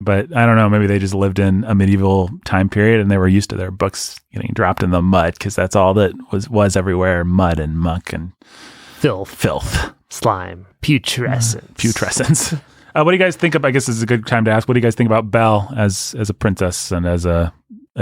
But I don't know, maybe they just lived in a medieval time period and they were used to their books getting dropped in the mud because that's all that was everywhere, mud and muck and filth. Slime. Putrescence. What do you guys think of, I guess this is a good time to ask, what do you guys think about Belle as a princess and as a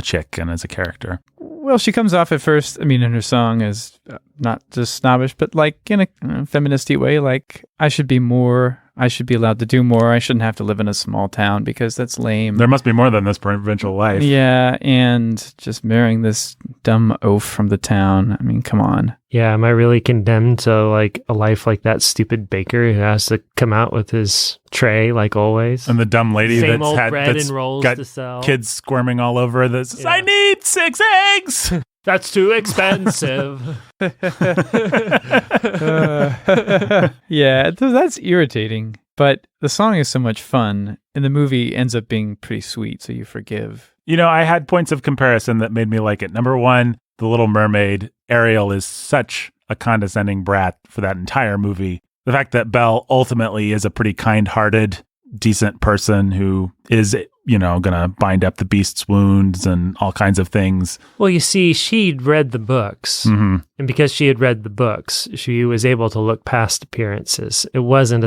chick and as a character? Well, she comes off at first, I mean, in her song as not just snobbish, but like in a feministy way, like I should be allowed to do more. I shouldn't have to live in a small town because that's lame. There must be more than this provincial life. Yeah, and just marrying this dumb oaf from the town. I mean, come on. Yeah, am I really condemned to like a life like that stupid baker who has to come out with his tray like always? And the dumb lady Same that's old had bread that's and rolls got to sell. kids squirming all over that says, I need 6 eggs. That's too expensive. Yeah, that's irritating. But the song is so much fun, and the movie ends up being pretty sweet, so you forgive. You know, I had points of comparison that made me like it. Number one, The Little Mermaid. Ariel is such a condescending brat for that entire movie. The fact that Belle ultimately is a pretty kind-hearted, decent person who is, you know, going to bind up the beast's wounds and all kinds of things. Well, you see, she'd read the books. Mm-hmm. And because she had read the books, she was able to look past appearances. It wasn't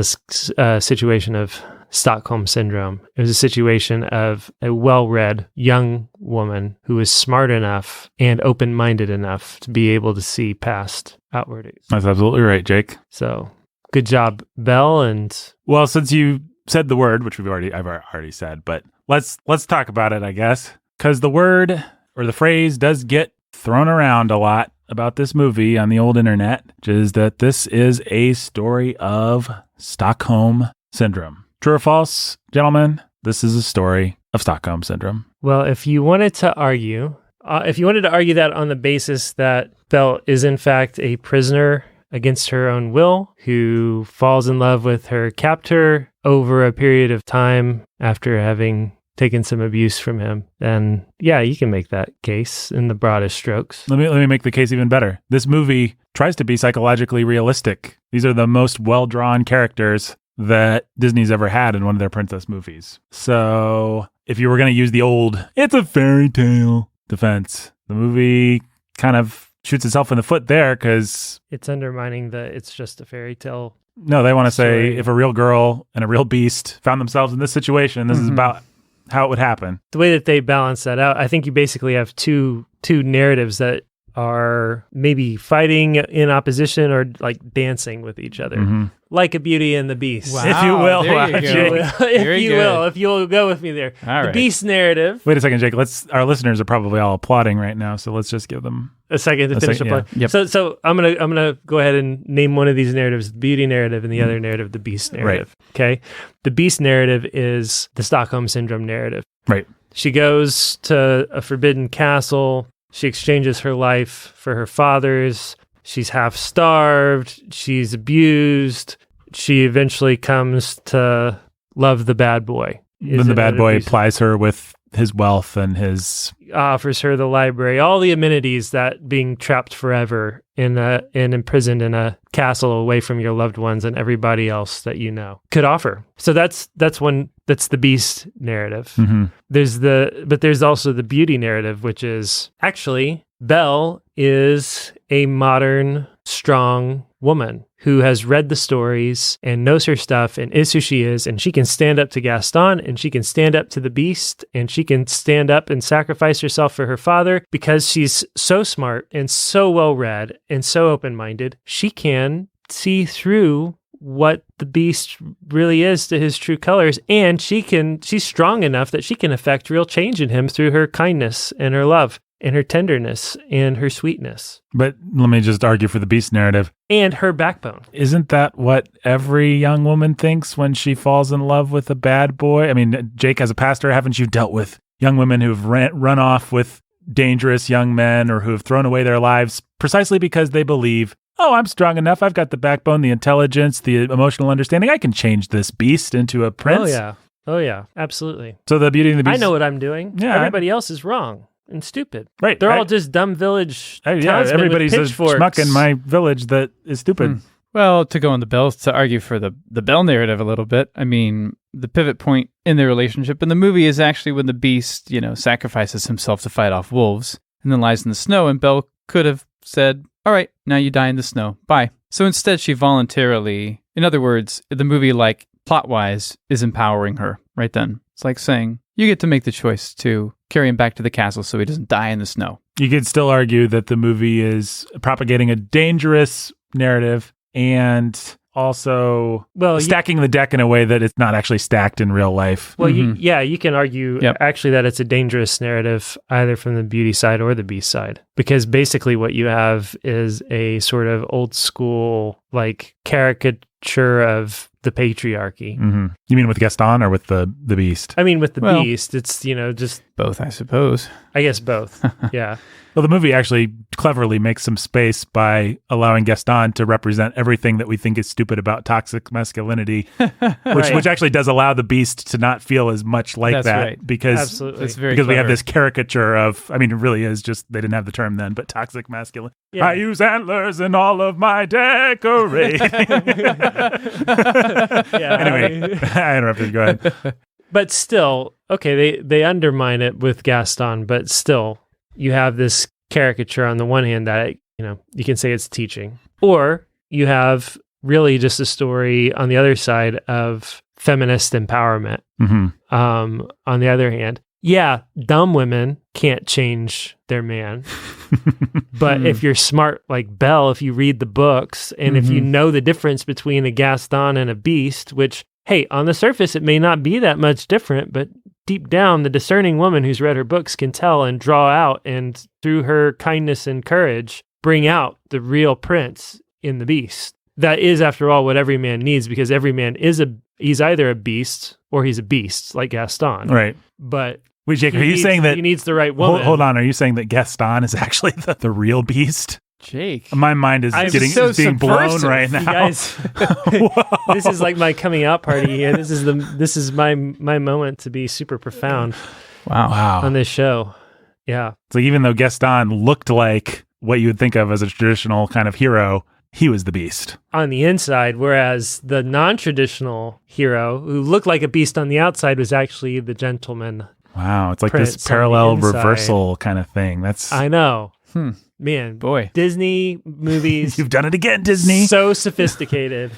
a situation of Stockholm Syndrome. It was a situation of a well-read young woman who was smart enough and open-minded enough to be able to see past outwardly. That's absolutely right, Jake. So, good job, Belle. And well, since you said the word, which I've already said, but let's talk about it, I guess, because the word or the phrase does get thrown around a lot about this movie on the old internet, which is that this is a story of Stockholm Syndrome. True or false, gentlemen? this is a story of Stockholm Syndrome. Well, if you wanted to argue that on the basis that Belle is in fact a prisoner against her own will, who falls in love with her captor over a period of time after having taken some abuse from him, then yeah, you can make that case in the broadest strokes. Let me make the case even better. This movie tries to be psychologically realistic. These are the most well-drawn characters that Disney's ever had in one of their princess movies. So if you were going to use the old, it's a fairy tale defense, the movie kind of shoots itself in the foot there because it's undermining it's just a fairy tale. No, they want to say story. If a real girl and a real beast found themselves in this situation, this is about how it would happen. The way that they balance that out, I think you basically have two narratives that are maybe fighting in opposition or like dancing with each other, like a Beauty and the Beast. Wow, if you will, if you'll go with me there. All the right. Beast narrative. Wait a second, Jake. Our listeners are probably all applauding right now, so let's just give them A second to finish the play. Yep. So I'm gonna go ahead and name one of these narratives the Beauty narrative and the other narrative the Beast narrative. Right. Okay, the Beast narrative is the Stockholm Syndrome narrative. Right. She goes to a forbidden castle. She exchanges her life for her father's. She's half starved. She's abused. She eventually comes to love the bad boy. Then the bad boy plies her with his wealth and offers her the library, all the amenities that being trapped forever and imprisoned in a castle away from your loved ones and everybody else that you know could offer. So that's the Beast narrative. There's also the Beauty narrative, which is actually Belle is a modern, strong woman who has read the stories and knows her stuff and is who she is, and she can stand up to Gaston and she can stand up to the Beast and she can stand up and sacrifice herself for her father because she's so smart and so well read and so open-minded. She can see through what the Beast really is to his true colors, and she's strong enough that she can affect real change in him through her kindness and her love and her tenderness and her sweetness. But let me just argue for the Beast narrative. And her backbone. Isn't that what every young woman thinks when she falls in love with a bad boy? I mean, Jake, as a pastor, haven't you dealt with young women who've run off with dangerous young men or who have thrown away their lives precisely because they believe, oh, I'm strong enough. I've got the backbone, the intelligence, the emotional understanding. I can change this beast into a prince. Oh, yeah. Absolutely. So the Beauty and the Beast. I know what I'm doing. Yeah. Everybody else is wrong and stupid. Right. They're all just dumb village townsmen everybody's with a pitchforks. schmuck in my village that is stupid. Well, to go on the Belle, to argue for the Belle narrative a little bit, I mean, the pivot point in their relationship in the movie is actually when the Beast, sacrifices himself to fight off wolves and then lies in the snow, and Belle could have said, all right, now you die in the snow. Bye. So instead, she voluntarily, in other words, the movie, like plot-wise, is empowering her right then. It's like saying, you get to make the choice to carry him back to the castle so he doesn't die in the snow. You could still argue that the movie is propagating a dangerous narrative and also stacking the deck in a way that it's not actually stacked in real life. Well, you can argue actually that it's a dangerous narrative either from the Beauty side or the Beast side, because basically what you have is a sort of old school like caricature of the patriarchy. You mean with Gaston or with the Beast? I mean with the Beast, it's just both, I suppose. I guess both. Yeah. Well, the movie actually cleverly makes some space by allowing Gaston to represent everything that we think is stupid about toxic masculinity, which actually does allow the Beast to not feel as much like That's that. right. Because absolutely. That's very because we have clever. this caricature of, I mean, it really is just, they didn't have the term then, but toxic masculinity. Yeah. I use antlers in all of my decorating. Anyway, I interrupted. Go ahead. But still, okay, they undermine it with Gaston, but still, you have this caricature on the one hand that, you can say it's teaching. Or you have really just a story on the other side of feminist empowerment. On the other hand, dumb women can't change their man. But if you're smart like Belle, if you read the books, and if you know the difference between a Gaston and a Beast, which, hey, on the surface, it may not be that much different, but deep down, the discerning woman who's read her books can tell and draw out, and through her kindness and courage, bring out the real prince in the Beast. that is, after all, what every man needs, because every man he's either a beast or he's a beast, like Gaston. Right. But wait, Jake, are you saying that he needs the right woman? Hold on, are you saying that Gaston is actually the real beast? Jake, My mind is being blown right now. You guys, this is like my coming out party here. This is my moment to be super profound. Wow. On this show. Yeah. It's like even though Gaston looked like what you would think of as a traditional kind of hero, he was the beast on the inside, whereas the non-traditional hero who looked like a beast on the outside was actually the gentleman. Wow, it's like this parallel reversal kind of thing. I know. Man, boy. Disney movies. You've done it again, Disney. So sophisticated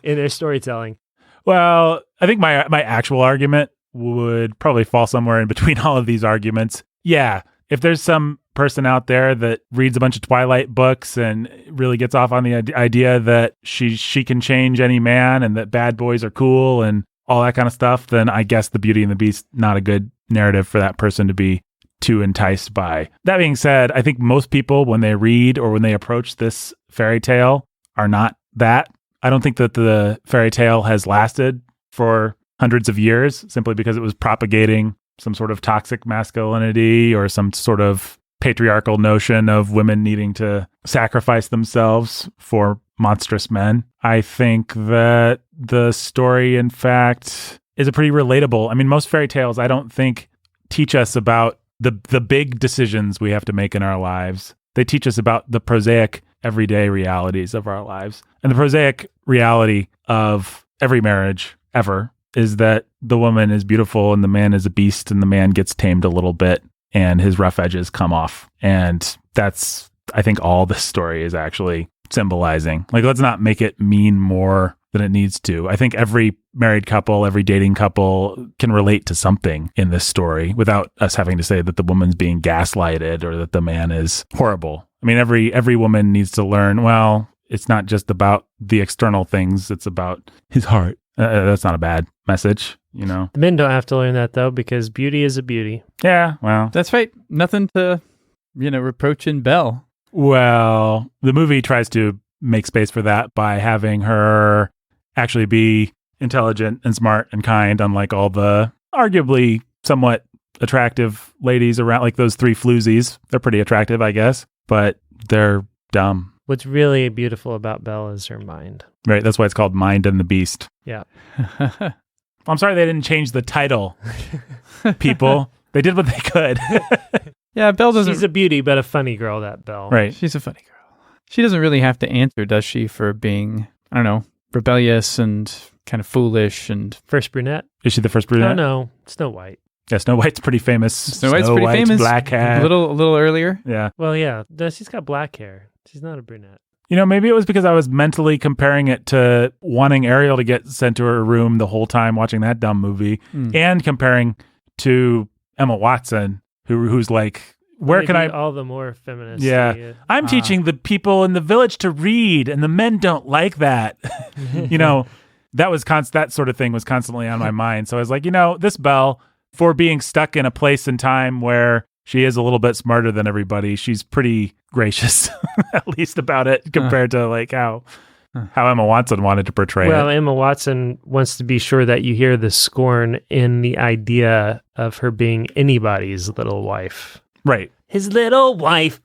in their storytelling. Well, I think my actual argument would probably fall somewhere in between all of these arguments. Yeah, if there's some person out there that reads a bunch of Twilight books and really gets off on the idea that she can change any man and that bad boys are cool and all that kind of stuff, then I guess the Beauty and the Beast, not a good narrative for that person to be too enticed by. That being said, I think most people, when they read or when they approach this fairy tale, are not that. I don't think that the fairy tale has lasted for hundreds of years simply because it was propagating some sort of toxic masculinity or some sort of patriarchal notion of women needing to sacrifice themselves for monstrous men. I think that the story, in fact, is a pretty relatable. I mean, most fairy tales, I don't think, teach us about the big decisions we have to make in our lives. They teach us about the prosaic, everyday realities of our lives. And the prosaic reality of every marriage ever is that the woman is beautiful and the man is a beast and the man gets tamed a little bit and his rough edges come off. And that's, I think, all this story is actually symbolizing. Like, let's not make it mean more than it needs to. I think every married couple, every dating couple can relate to something in this story without us having to say that the woman's being gaslighted or that the man is horrible. I mean, every woman needs to learn, well, it's not just about the external things, it's about his heart. That's not a bad message, you know? The men don't have to learn that, though, because beauty is a beauty. Yeah, well. That's right. Nothing to, reproach in Belle. Well, the movie tries to make space for that by having her actually be intelligent and smart and kind, unlike all the arguably somewhat attractive ladies around, like those three floozies. They're pretty attractive, I guess, but they're dumb. What's really beautiful about Belle is her mind. Right, that's why it's called Mind and the Beast. Yeah. I'm sorry they didn't change the title, people. They did what they could. Yeah, Belle doesn't... She's a beauty, but a funny girl, that Belle. Right. She's a funny girl. She doesn't really have to answer, does she, for being, I don't know, rebellious and kind of foolish and... First brunette? Is she the first brunette? Oh, no. Snow White. Yeah, Snow White's pretty famous. Snow White's pretty famous. Black hair. A little earlier. Yeah. Well, yeah. She's got black hair. She's not a brunette. You know, maybe it was because I was mentally comparing it to wanting Ariel to get sent to her room the whole time watching that dumb movie and comparing to Emma Watson, who's like, where can I... all the more feminist. Yeah. I'm teaching the people in the village to read and the men don't like that. You know, that was that sort of thing was constantly on my mind. So I was like, this Belle, for being stuck in a place and time where she is a little bit smarter than everybody, she's pretty gracious, at least about it, compared to like how Emma Watson wanted to portray it. Well, Emma Watson wants to be sure that you hear the scorn in the idea of her being anybody's little wife. Right. His little wife,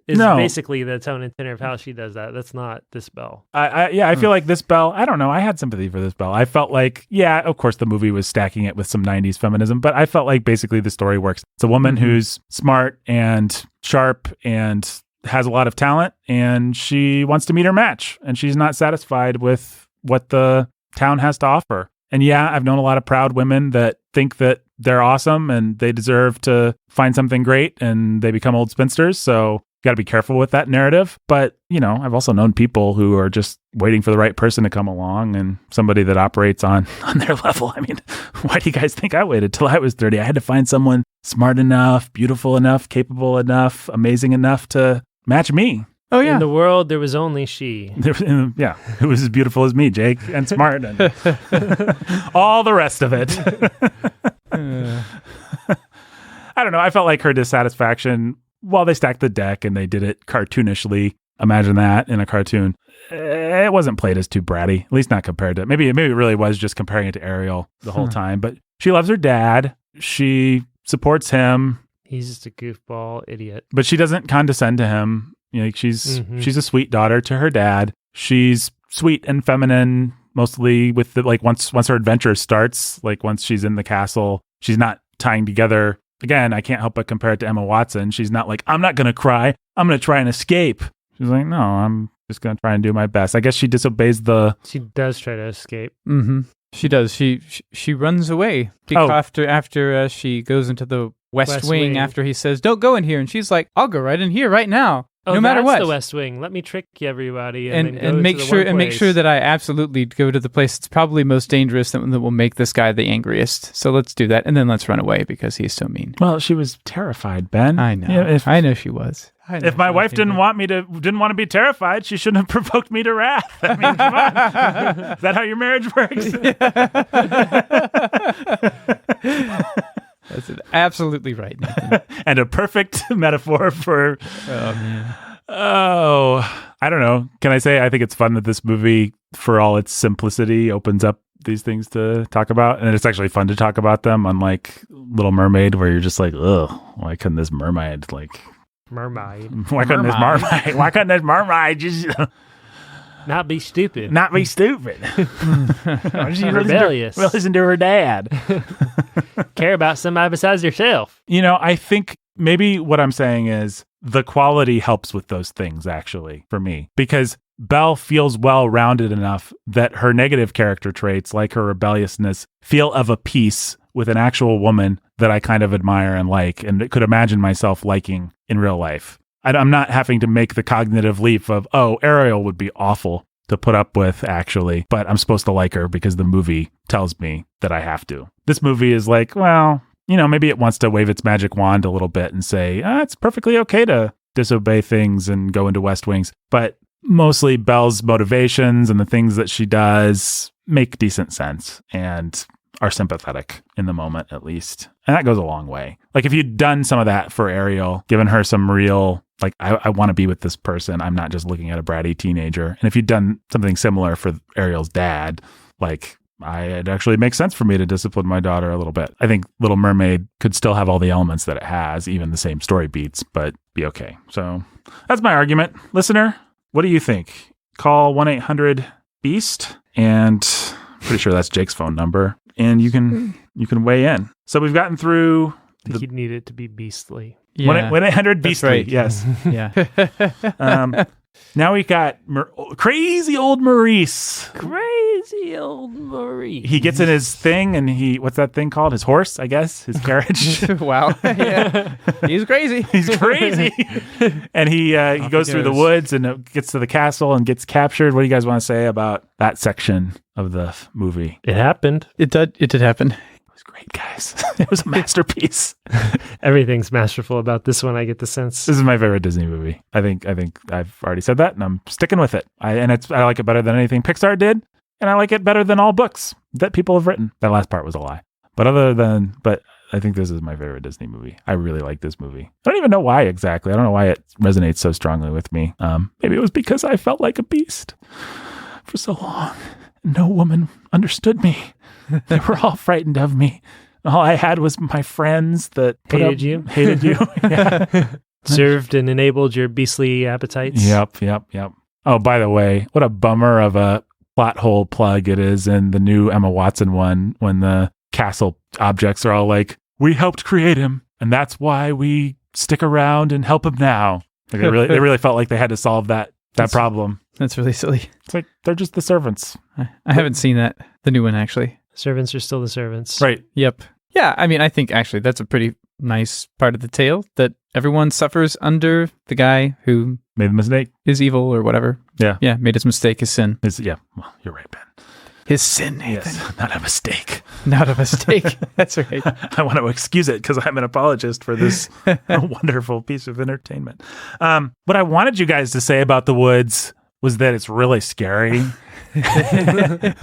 is basically the tone and tenor of how she does that. That's not this Belle. I feel like this Belle, I don't know, I had sympathy for this Belle. I felt like, yeah, of course the movie was stacking it with some 90s feminism, but I felt like basically the story works. It's a woman who's smart and sharp and has a lot of talent, and she wants to meet her match, and she's not satisfied with what the town has to offer. And yeah, I've known a lot of proud women that think that they're awesome and they deserve to find something great and they become old spinsters. So you got to be careful with that narrative. But, I've also known people who are just waiting for the right person to come along and somebody that operates on their level. I mean, why do you guys think I waited till I was 30? I had to find someone smart enough, beautiful enough, capable enough, amazing enough to match me. Oh, yeah. In the world, there was only she. Yeah, who was as beautiful as me, Jake, and smart, and all the rest of it. I don't know. I felt like her dissatisfaction, while they stacked the deck and they did it cartoonishly, Imagine that in a cartoon. It wasn't played as too bratty, at least not compared to, maybe it really was just comparing it to Ariel the whole time, but she loves her dad. She supports him. He's just a goofball idiot. But she doesn't condescend to him. She's a sweet daughter to her dad. She's sweet and feminine, mostly with the, once her adventure starts, once she's in the castle, she's not tying together. Again, I can't help but compare it to Emma Watson. She's not like, I'm not going to cry. I'm going to try and escape. She's like, no, I'm just going to try and do my best. I guess she disobeys She does try to escape. Mm-hmm. She does. She runs away after she goes into the West Wing after he says, don't go in here. And she's like, I'll go right in here right now. Oh, no matter what. The West Wing. Let me trick everybody and make sure that I absolutely go to the place that's probably most dangerous that will make this guy the angriest. So let's do that, and then let's run away because he's so mean. Well, she was terrified, Ben. I know. I know she was. If my wife didn't want to be terrified, she shouldn't have provoked me to wrath. I mean, come on. Is that how your marriage works? That's absolutely right, Nathan. And a perfect metaphor for... Oh, man. Oh, I don't know. Can I say I think it's fun that this movie, for all its simplicity, opens up these things to talk about? And it's actually fun to talk about them, unlike Little Mermaid, where you're just like, ugh, why couldn't this mermaid, Mermaid. Why couldn't this mermaid just... Not be stupid. Not be stupid. Rebellious. Listen to her dad. Care about somebody besides yourself. I think maybe what I'm saying is the quality helps with those things, actually, for me. Because Belle feels well-rounded enough that her negative character traits, like her rebelliousness, feel of a piece with an actual woman that I kind of admire and like, and could imagine myself liking in real life. I'm not having to make the cognitive leap of, Ariel would be awful to put up with, actually, but I'm supposed to like her because the movie tells me that I have to. This movie is like, well, maybe it wants to wave its magic wand a little bit and say, it's perfectly okay to disobey things and go into West Wings. But mostly Belle's motivations and the things that she does make decent sense and are sympathetic in the moment, at least. And that goes a long way. If you'd done some of that for Ariel, given her some real, I want to be with this person, I'm not just looking at a bratty teenager. And if you'd done something similar for Ariel's dad, it actually makes sense for me to discipline my daughter a little bit. I think Little Mermaid could still have all the elements that it has, even the same story beats, but be okay. So that's my argument. Listener, what do you think? Call 1-800-BEAST, and pretty sure that's Jake's phone number, and you can weigh in. So we've gotten through... I think you'd need it to be beastly. Yeah. 1-800-BEASTLY, right. Yes. Yeah. Now we got crazy old Maurice. Crazy old Maurice. He gets in his thing, and what's that thing called? His horse, I guess? His carriage? Wow. Yeah. He's crazy. He's crazy. And he goes through the woods and gets to the castle and gets captured. What do you guys want to say about that section of the movie? It happened. It did happen. It was great, guys. It was a masterpiece. Everything's masterful about this one, I get the sense. This is my favorite Disney movie. I think I've already said that, and I'm sticking with it. I like it better than anything Pixar did, and I like it better than all books that people have written. That last part was a lie. But I think this is my favorite Disney movie. I really like this movie. I don't even know why exactly. I don't know why it resonates so strongly with me. Maybe it was because I felt like a beast for so long. No woman understood me. They were all frightened of me. All I had was my friends that hated you. Yeah. Served and enabled your beastly appetites. Yep. Oh, by the way, what a bummer of a plot hole plug it is in the new Emma Watson one when the castle objects are all like, we helped create him, and that's why we stick around and help him now. They really felt like they had to solve that problem. That's really silly. It's like they're just the servants. I haven't seen that, the new one, actually. Servants are still the servants. Right. Yep. Yeah, I mean, I think actually that's a pretty nice part of the tale, that everyone suffers under the guy who made the mistake, is evil or whatever. Yeah. Yeah, made his mistake, his sin. Well, you're right, Ben. His sin, Nathan. Yes, not a mistake. Not a mistake. That's right. I want to excuse it because I'm an apologist for this wonderful piece of entertainment. What I wanted you guys to say about the woods was that it's really scary. Nathan,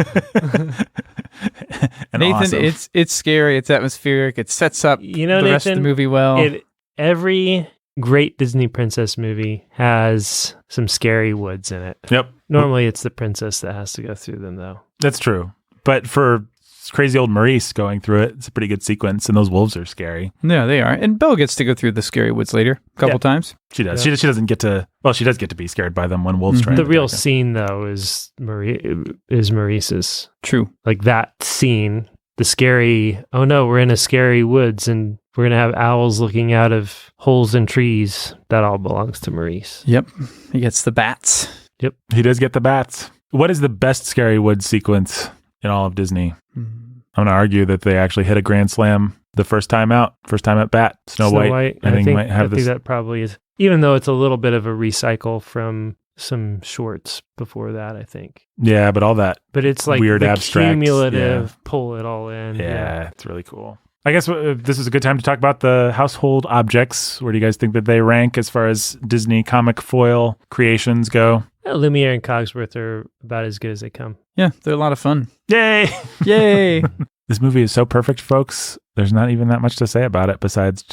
awesome. it's scary. It's atmospheric. It sets up the rest of the movie well. Every great Disney princess movie has some scary woods in it. Yep. Normally it's the princess that has to go through them, though. That's true. But for crazy old Maurice going through it, it's a pretty good sequence, and those wolves are scary. Yeah, they are. And Belle gets to go through the scary woods later a couple times. She does. Yeah. She doesn't get to, well, she does get to be scared by them when wolves try The to real attack her. scene, though, is Maurice's. True. Like that scene, the scary, oh no, we're in a scary woods and we're going to have owls looking out of holes in trees. That all belongs to Maurice. Yep. He gets the bats. Yep. He does get the bats. What is the best scary woods sequence in all of Disney? I'm going to argue that they actually hit a grand slam the first time out, first time at bat. Snow White. I think might have this. That probably is, even though it's a little bit of a recycle from some shorts before that, I think. Yeah, but all that. But it's like weird the abstract, cumulative, pull it all in. Yeah, it's really cool. I guess this is a good time to talk about the household objects. Where do you guys think that they rank as far as Disney comic foil creations go? Lumiere and Cogsworth are about as good as they come. Yeah, they're a lot of fun. Yay! Yay! This movie is so perfect, folks. There's not even that much to say about it besides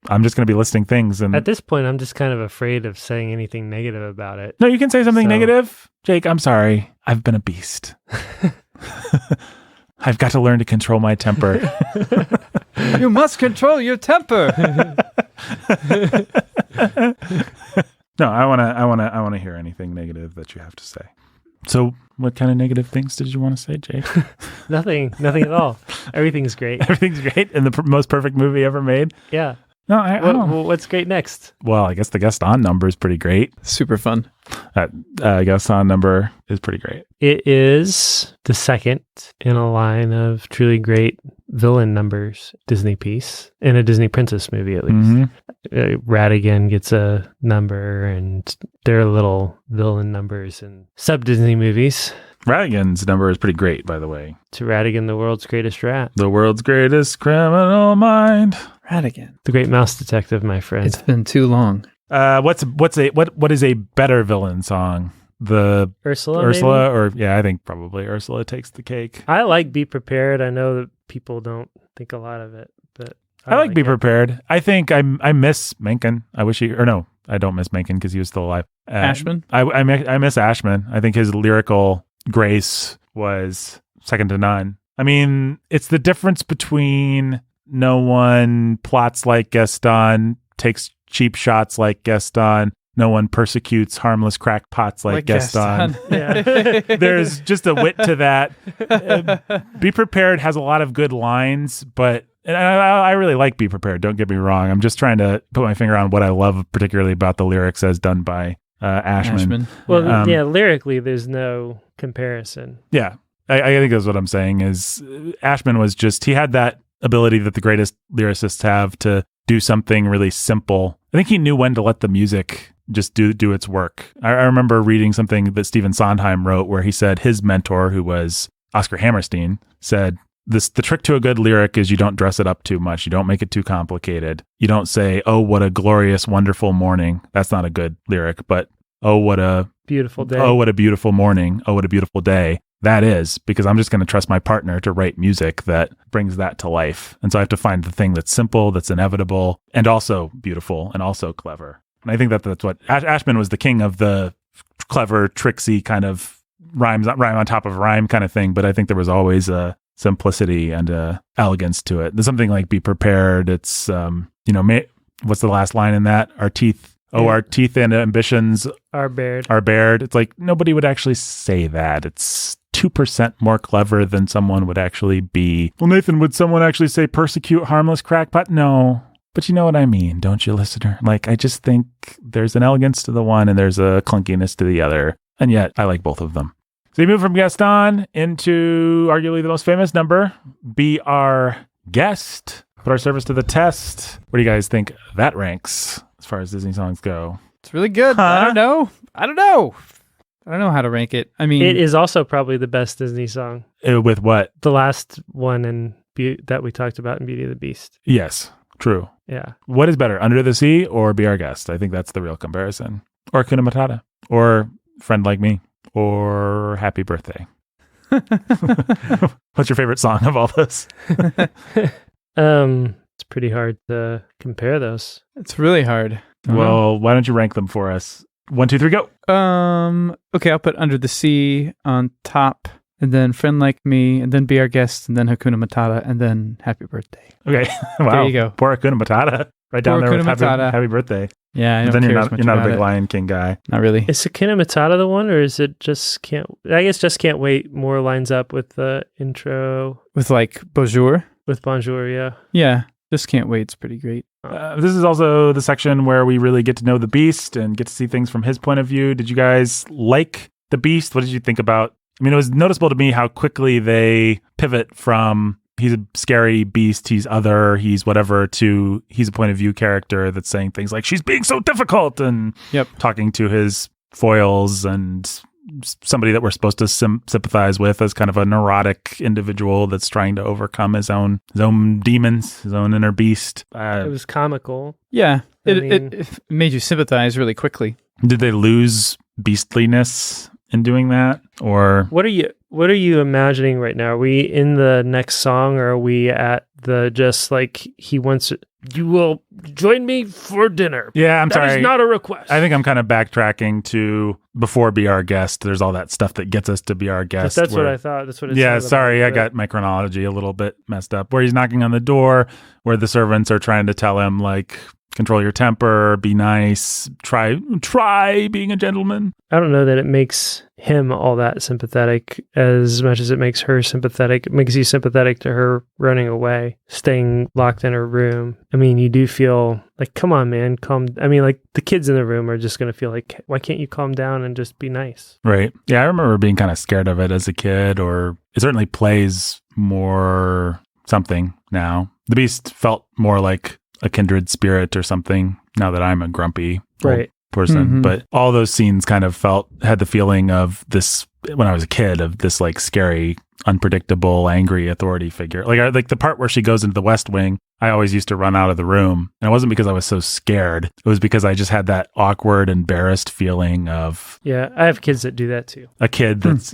I'm just going to be listing things. And at this point, I'm just kind of afraid of saying anything negative about it. No, you can say something negative. Jake, I'm sorry. I've been a beast. I've got to learn to control my temper. You must control your temper. No, I want to hear anything negative that you have to say. So, what kind of negative things did you want to say, Jake? Nothing at all. Everything's great. Everything's great and the most perfect movie ever made. Yeah. No, I don't. What's great next? Well, I guess the Gaston number is pretty great. Super fun. That Gaston number is pretty great. It is the second in a line of truly great villain numbers, Disney piece, in a Disney princess movie at least. Mm-hmm. Ratigan gets a number, and there are little villain numbers in sub-Disney movies. Ratigan's number is pretty great, by the way. To Ratigan, the world's greatest rat. The world's greatest criminal mind. Ratigan. The great mouse detective, my friend. It's been too long. What is a better villain song? The Ursula, maybe? or yeah, I think probably Ursula takes the cake. I like Be Prepared. I know that people don't think a lot of it, but I like Be it. Prepared. I think I miss Menken. I wish I don't miss Menken because he was still alive. Ashman? I miss Ashman. I think his lyrical grace was second to none. I mean, it's the difference between no one plots like Gaston, takes cheap shots like Gaston, no one persecutes harmless crackpots like Gaston. Yeah. There's just a wit to that. Be Prepared has a lot of good lines, but and I really like Be Prepared. Don't get me wrong. I'm just trying to put my finger on what I love particularly about the lyrics as done by Ashman. Well, lyrically, there's no comparison. Yeah, I think that's what I'm saying is Ashman was just, he had that ability that the greatest lyricists have to do something really simple. I think he knew when to let the music just do its work. I remember reading something that Stephen Sondheim wrote where he said his mentor, who was Oscar Hammerstein, said, the trick to a good lyric is you don't dress it up too much. You don't make it too complicated. You don't say, oh, what a glorious, wonderful morning. That's not a good lyric, but oh, what a beautiful day. Oh, what a beautiful morning. Oh, what a beautiful day. That is, because I'm just going to trust my partner to write music that brings that to life. And so I have to find the thing that's simple, that's inevitable, and also beautiful, and also clever. And I think that's what Ashman was, the king of the clever, tricksy kind of rhyme on top of rhyme kind of thing. But I think there was always a simplicity and elegance to it. There's something like Be Prepared. It's, what's the last line in that? Our teeth and ambitions are bared. It's like nobody would actually say that. It's 2% more clever than someone would actually be. Well, Nathan, would someone actually say persecute harmless crackpot? No. But you know what I mean, don't you, listener? Like, I just think there's an elegance to the one and there's a clunkiness to the other. And yet, I like both of them. So you move from Gaston into arguably the most famous number, Be Our Guest. Put our service to the test. What do you guys think that ranks as far as Disney songs go? It's really good. Huh? I don't know how to rank it. I mean, It is also probably the best Disney song. With what? The last one that we talked about in Beauty and the Beast. Yes, true. Yeah. What is better, Under the Sea or Be Our Guest? I think that's the real comparison. Or Hakuna Matata. Or Friend Like Me. Or Happy Birthday. What's your favorite song of all those? It's It's pretty hard to compare those. It's really hard. Well, why don't you rank them for us? 1, 2, 3, go. Okay, I'll put Under the Sea on top, and then Friend Like Me, and then Be Our Guest, and then Hakuna Matata, and then Happy Birthday. Okay. Wow. There you go. Poor Hakuna Matata. Right down Poor there with Hakuna Matata. happy birthday. Yeah, I But don't then care you're as much not a about big it. Lion King guy. Not really. Is Hakuna Matata the one, or is it Just Can't... I guess Just Can't Wait more lines up with the intro With like Bonjour. with Bonjour, yeah. Yeah, Just Can't Wait. It's pretty great. This is also the section where we really get to know the Beast and get to see things from his point of view. Did you guys like the Beast? What did you think about? I mean, it was noticeable to me how quickly they pivot from he's a scary beast, he's other, he's whatever, to he's a point of view character that's saying things like, she's being so difficult, and talking to his foils and somebody that we're supposed to sympathize with as kind of a neurotic individual that's trying to overcome his own demons, his own inner beast. It was comical. Yeah, I mean- it made you sympathize really quickly. Did they lose beastliness in doing that, or What are you imagining right now? Are we in the next song, or are we at the just like he wants you will join me for dinner? Yeah, I'm That sorry. is not a request. I think I'm kind of backtracking to before Be Our Guest. There's all that stuff that gets us to Be Our Guest. That's what where- I thought. That's what it Yeah, sounded sorry, like, I got my chronology a little bit messed up. Where he's knocking on the door, where the servants are trying to tell him, like, control your temper, be nice, try being a gentleman. I don't know that it makes him all that sympathetic as much as it makes her sympathetic. It makes you sympathetic to her running away, staying locked in her room. I mean, you do feel like, come on, man, calm. I mean, like the kids in the room are just going to feel like, why can't you calm down and just be nice? Right. Yeah, I remember being kind of scared of it as a kid, or it certainly plays more something now. The Beast felt more like a kindred spirit or something now that I'm a grumpy old Right. person. Mhm. But all those scenes kind of had the feeling of this, when I was a kid, of this like scary, unpredictable, angry authority figure. Like the part where she goes into the West Wing, I always used to run out of the room. And it wasn't because I was so scared. It was because I just had that awkward, embarrassed feeling of Yeah, I have kids that do that too. a kid that's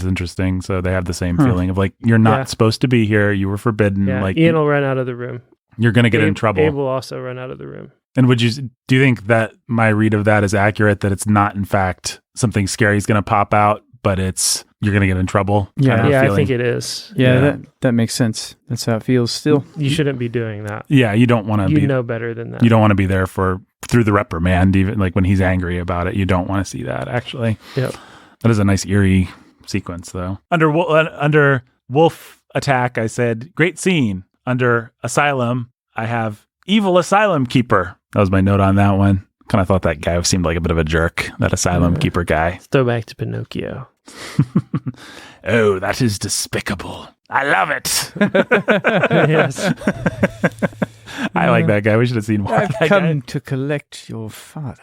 interesting. So they have the same feeling of like, you're not Yeah. supposed to be here. You were forbidden. Yeah, Like Ian will run out of the room. you're going to get in Abe- trouble. Abe will also run out of the room. And do you think that my read of that is accurate, that it's not in fact something scary is going to pop out, but you're going to get in trouble? Yeah. kind of Yeah, I feeling? think it is. Yeah, that makes sense. That's how it feels still. You shouldn't be doing that. Yeah, you don't want to You be know better than that. you don't want to be there through the reprimand, even like when he's angry about it. You don't want to see that, actually. Yep. That is a nice eerie sequence, though. Under Wolf Attack, I said, great scene. Under Asylum, I have Evil Asylum Keeper. That was my note on that one. Kind of thought that guy seemed like a bit of a jerk, that Asylum Keeper guy. Let's throw back to Pinocchio. Oh, that is despicable. I love it. Yes. I like that guy. We should have seen more of I've that guy. come to collect your father.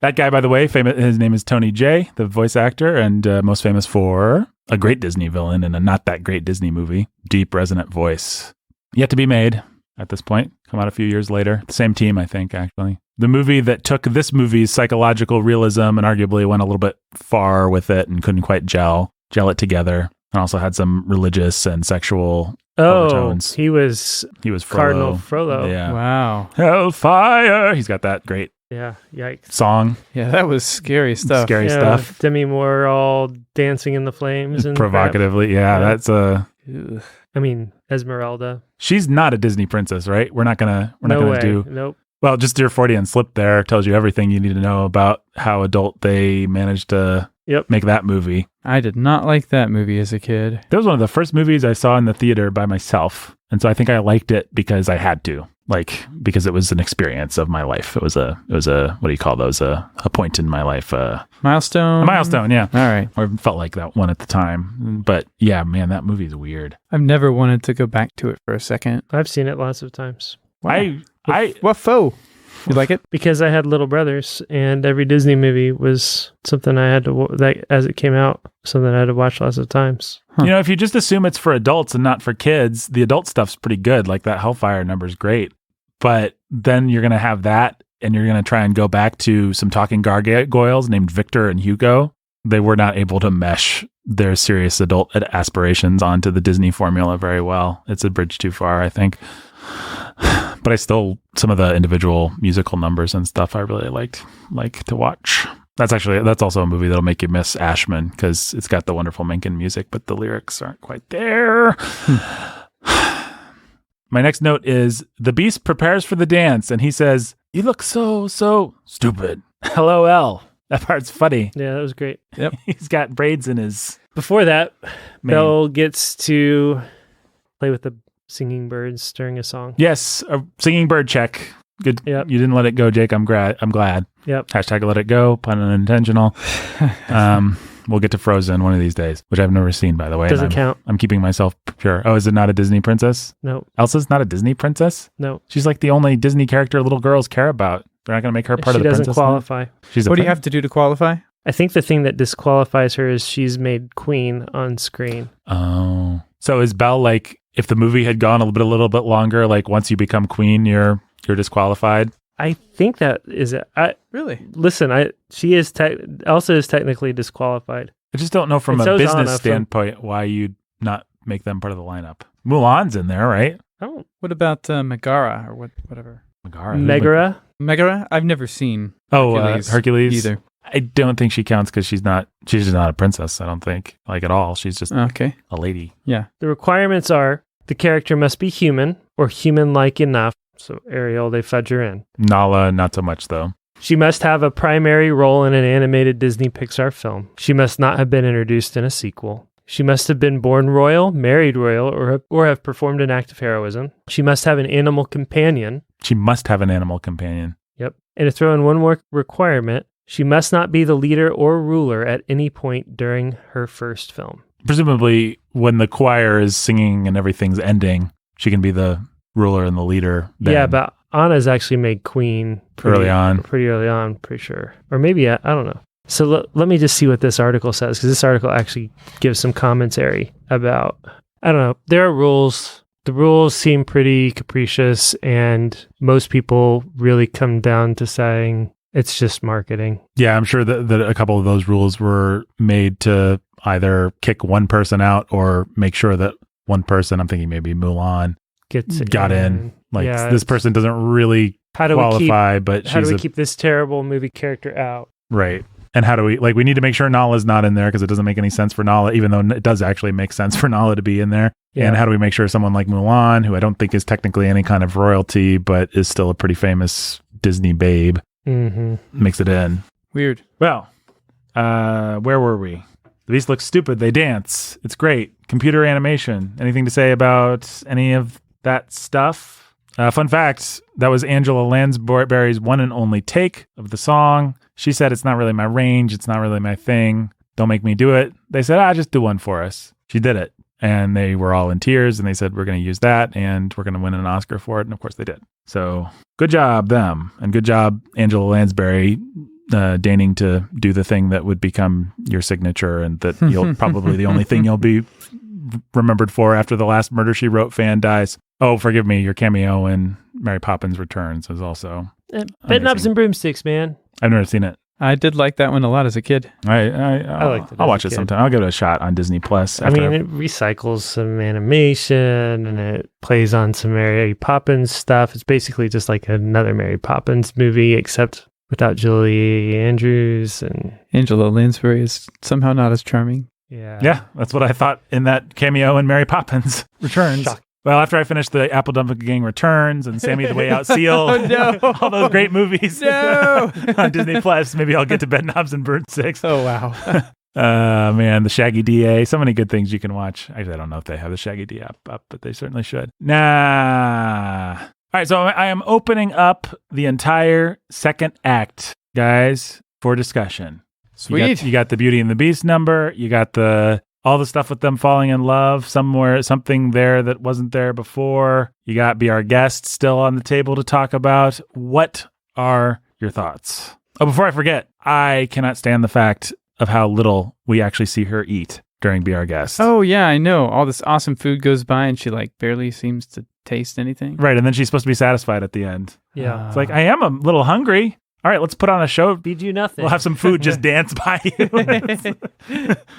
That guy, by the way, his name is Tony Jay, the voice actor, and most famous for a great Disney villain in a not that great Disney movie. Deep, resonant voice. Yet to be made at this point. Come out a few years later. The same team, I think, actually. The movie that took this movie's psychological realism and arguably went a little bit far with it and couldn't quite gel it together. And also had some religious and sexual overtones. He was He was Frollo. Cardinal Frollo. Yeah. Wow. Hellfire. He's got that great Yeah, yikes. song. Yeah, that was scary stuff. Scary Yeah, stuff. Demi Moore all dancing in the flames and Provocatively. Yeah, Yeah. that's Ugh. I mean, Esmeralda. she's not a Disney princess, right? We're not gonna No way. do Nope. well. Just your Freudian slip there tells you everything you need to know about how adult they managed to Yep. make that movie. I did not like that movie as a kid. That was one of the first movies I saw in the theater by myself, and so I think I liked it because I had to, because it was an experience of my life. It was a what do you call those? A point in my life. Milestone. A milestone. Yeah. All right. Or it felt like that one at the time. But yeah, man, that movie is weird. I've never wanted to go back to it for a second. I've seen it lots of times. I What faux? You like it? Because I had little brothers, and every Disney movie was something I had to that as it came out, something I had to watch lots of times. Huh. You know, if you just assume it's for adults and not for kids, the adult stuff's pretty good. Like that Hellfire number's great. But then you're going to have that, and you're going to try and go back to some talking gargoyles named Victor and Hugo. They were not able to mesh their serious adult aspirations onto the Disney formula very well. It's a bridge too far, I think. But I still, some of the individual musical numbers and stuff I really like to watch. That's also a movie that'll make you miss Ashman because it's got the wonderful Menken music, but the lyrics aren't quite there. My next note is the Beast prepares for the dance and he says, "You look so stupid." LOL. That part's funny. Yeah, that was great. Yep. He's got braids in his Before that, mane. Belle gets to play with the singing birds during a song. Yes, a singing bird check. Good. Yep. You didn't let it go, Jake. I'm glad. Yep. Hashtag let it go. Pun unintentional. We'll get to Frozen one of these days, which I've never seen, by the way. Doesn't count. I'm keeping myself pure. Oh, is it not a Disney princess? No. Elsa's not a Disney princess? No. She's like the only Disney character little girls care about. They're not going to make her part of the princess. She doesn't qualify. She's What do you have to do to qualify? I think the thing that disqualifies her is she's made queen on screen. Oh. So is Belle like, if the movie had gone a little bit longer, like once you become queen, you're disqualified? I think that is it. Really? Listen, Elsa is technically disqualified. I just don't know from And a so's business Anna standpoint why you'd not make them part of the lineup. Mulan's in there, right? Oh, What about Megara or whatever? Megara. Megara? I've never seen Hercules either. I don't think she counts because she's just not a princess, I don't think, like at all. She's just Okay. a lady. Yeah. The requirements are the character must be human or human-like enough. So Ariel, they fudge her in. Nala, not so much though. She must have a primary role in an animated Disney Pixar film. She must not have been introduced in a sequel. She must have been born royal, married royal, or have performed an act of heroism. She must have an animal companion. She must have an animal companion. Yep. And to throw in one more requirement, she must not be the leader or ruler at any point during her first film. Presumably, when the choir is singing and everything's ending, she can be the ruler and the leader. Then. Yeah, but Anna's actually made queen Pretty early on, pretty sure. Or maybe, I don't know. So let me just see what this article says, because this article actually gives some commentary about, I don't know, there are rules. The rules seem pretty capricious, and most people really come down to saying it's just marketing. Yeah, I'm sure that a couple of those rules were made to either kick one person out or make sure that one person, I'm thinking maybe Mulan, got in. Like, Yeah, this person doesn't really qualify, but how do we keep this terrible movie character out? Right. And how do we need to make sure Nala's not in there because it doesn't make any sense for Nala, even though it does actually make sense for Nala to be in there. Yeah. And how do we make sure someone like Mulan, who I don't think is technically any kind of royalty, but is still a pretty famous Disney babe, makes it in? Weird. Well, where were we? The Beast looks stupid. They dance. It's great. Computer animation. Anything to say about any of that stuff? Fun fact, that was Angela Lansbury's one and only take of the song. She said, it's not really my range. It's not really my thing. Don't make me do it. They said, just do one for us. She did it. And they were all in tears. And they said, we're going to use that. And we're going to win an Oscar for it. And of course they did. So good job, them. And good job, Angela Lansbury, deigning to do the thing that would become your signature and that you'll probably the only thing you'll be remembered for after the last Murder, She Wrote fan dies. Oh, forgive me. Your cameo in Mary Poppins Returns is also Bedknobs and Broomsticks, man. I've never seen it. I did like that one a lot as a kid. I liked it I'll as watch a it kid. sometime. I'll give it a shot on Disney Plus. I mean, it recycles some animation and it plays on some Mary Poppins stuff. It's basically just like another Mary Poppins movie, except without Julie Andrews. And Angela Lansbury is somehow not as charming. Yeah, that's what I thought in that cameo in Mary Poppins Returns. Shock. Well, after I finished the Apple Dumpling Gang Returns and Sammy the Way Out Seal, all those great movies on Disney Plus, maybe I'll get to Bedknobs and Broomsticks. Oh, wow. Man, the Shaggy DA. So many good things you can watch. Actually, I don't know if they have the Shaggy DA up, but they certainly should. Nah. All right, so I am opening up the entire second act, guys, for discussion. Sweet. You got the Beauty and the Beast number. You got all the stuff with them falling in love, something there that wasn't there before. You got Be Our Guest still on the table to talk about. What are your thoughts? Oh, before I forget, I cannot stand the fact of how little we actually see her eat during Be Our Guest. Oh, yeah, I know. All this awesome food goes by and she barely seems to taste anything. Right, and then she's supposed to be satisfied at the end. yeah. It's like, I am a little hungry. All right, let's put on a show. Feed you nothing. We'll have some food just dance by you. I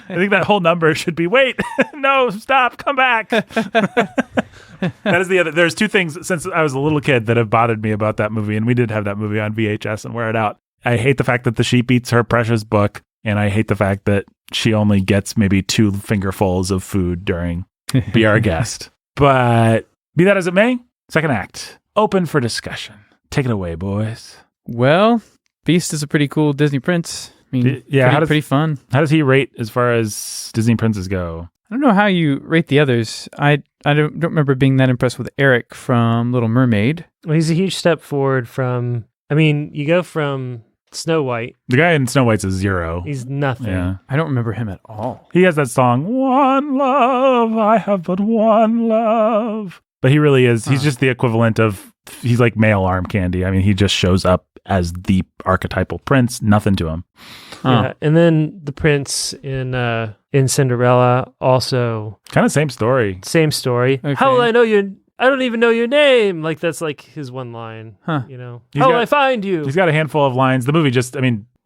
think that whole number should be, wait, no, stop, come back. That is the other. There's two things since I was a little kid that have bothered me about that movie, and we did have that movie on VHS and wear it out. I hate the fact that the sheep eats her precious book, and I hate the fact that she only gets maybe 2 fingerfuls of food during Be Our Guest. But be that as it may, second act, open for discussion. Take it away, boys. Well, Beast is a pretty cool Disney prince. I mean, pretty fun. How does he rate as far as Disney princes go? I don't know how you rate the others. I don't remember being that impressed with Eric from Little Mermaid. Well, he's a huge step forward from, you go from Snow White. The guy in Snow White's a 0. He's nothing. Yeah. I don't remember him at all. He has that song, One Love, I have but one love. But he really is, he's just the equivalent of, he's like male arm candy. I mean, he just shows up as the archetypal prince, nothing to him. Yeah, and then the prince in Cinderella also kind of same story. Same story. Okay. How will I know you? I don't even know your name. Like that's like his one line. Huh. How will I find you? He's got a handful of lines. The movie just,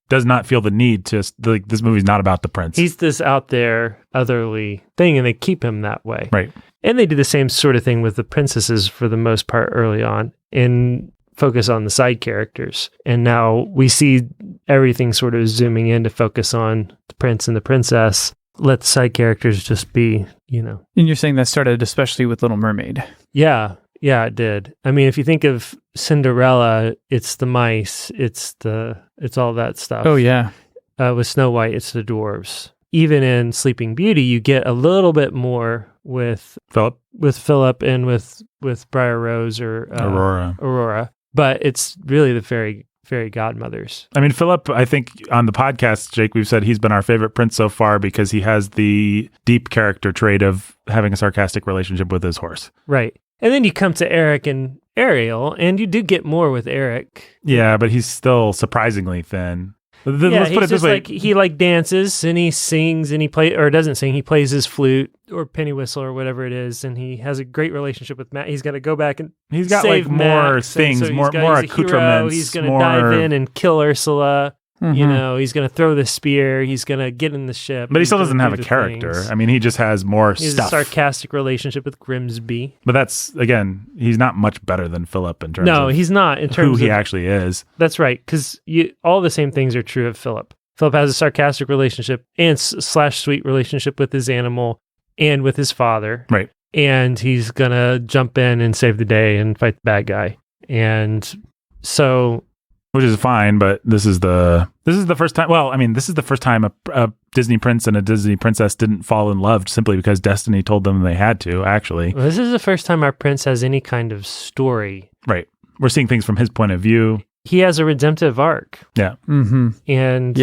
does not feel the need to, like, this movie's not about the prince. He's this out there otherly thing, and they keep him that way. Right. And they do the same sort of thing with the princesses for the most part early on, and focus on the side characters. And now we see everything sort of zooming in to focus on the prince and the princess. Let the side characters just be, And you're saying that started especially with Little Mermaid. Yeah, it did. If you think of Cinderella, it's the mice, it's all that stuff. Oh, yeah. With Snow White, it's the dwarves. Even in Sleeping Beauty, you get a little bit more with Philip and with Briar Rose or Aurora. But it's really the fairy godmothers. Philip, I think on the podcast, Jake, we've said he's been our favorite prince so far because he has the deep character trait of having a sarcastic relationship with his horse. Right. And then you come to Eric and Ariel, and you do get more with Eric. Yeah, but he's still surprisingly thin. Let's put it this way. He dances and he sings and he doesn't sing. He plays his flute or penny whistle or whatever it is, and he has a great relationship with Matt. He's got to go back and he's got save like more Max, things, so more accoutrements. He's going to dive in and kill Ursula. Mm-hmm. He's going to throw the spear. He's going to get in the ship. But he still doesn't have a character. Things. He just has more he has stuff. A sarcastic relationship with Grimsby. But that's, again, he's not much better than Philip in terms of he's not in terms who he actually is. That's right, because all the same things are true of Philip. Philip has a sarcastic relationship and / sweet relationship with his animal and with his father. Right. And he's going to jump in and save the day and fight the bad guy. And so... Which is fine, but this is the first time... Well, this is the first time a Disney prince and a Disney princess didn't fall in love simply because Destiny told them they had to, actually. Well, this is the first time our prince has any kind of story. Right. We're seeing things from his point of view. He has a redemptive arc. Yeah. Mm-hmm. And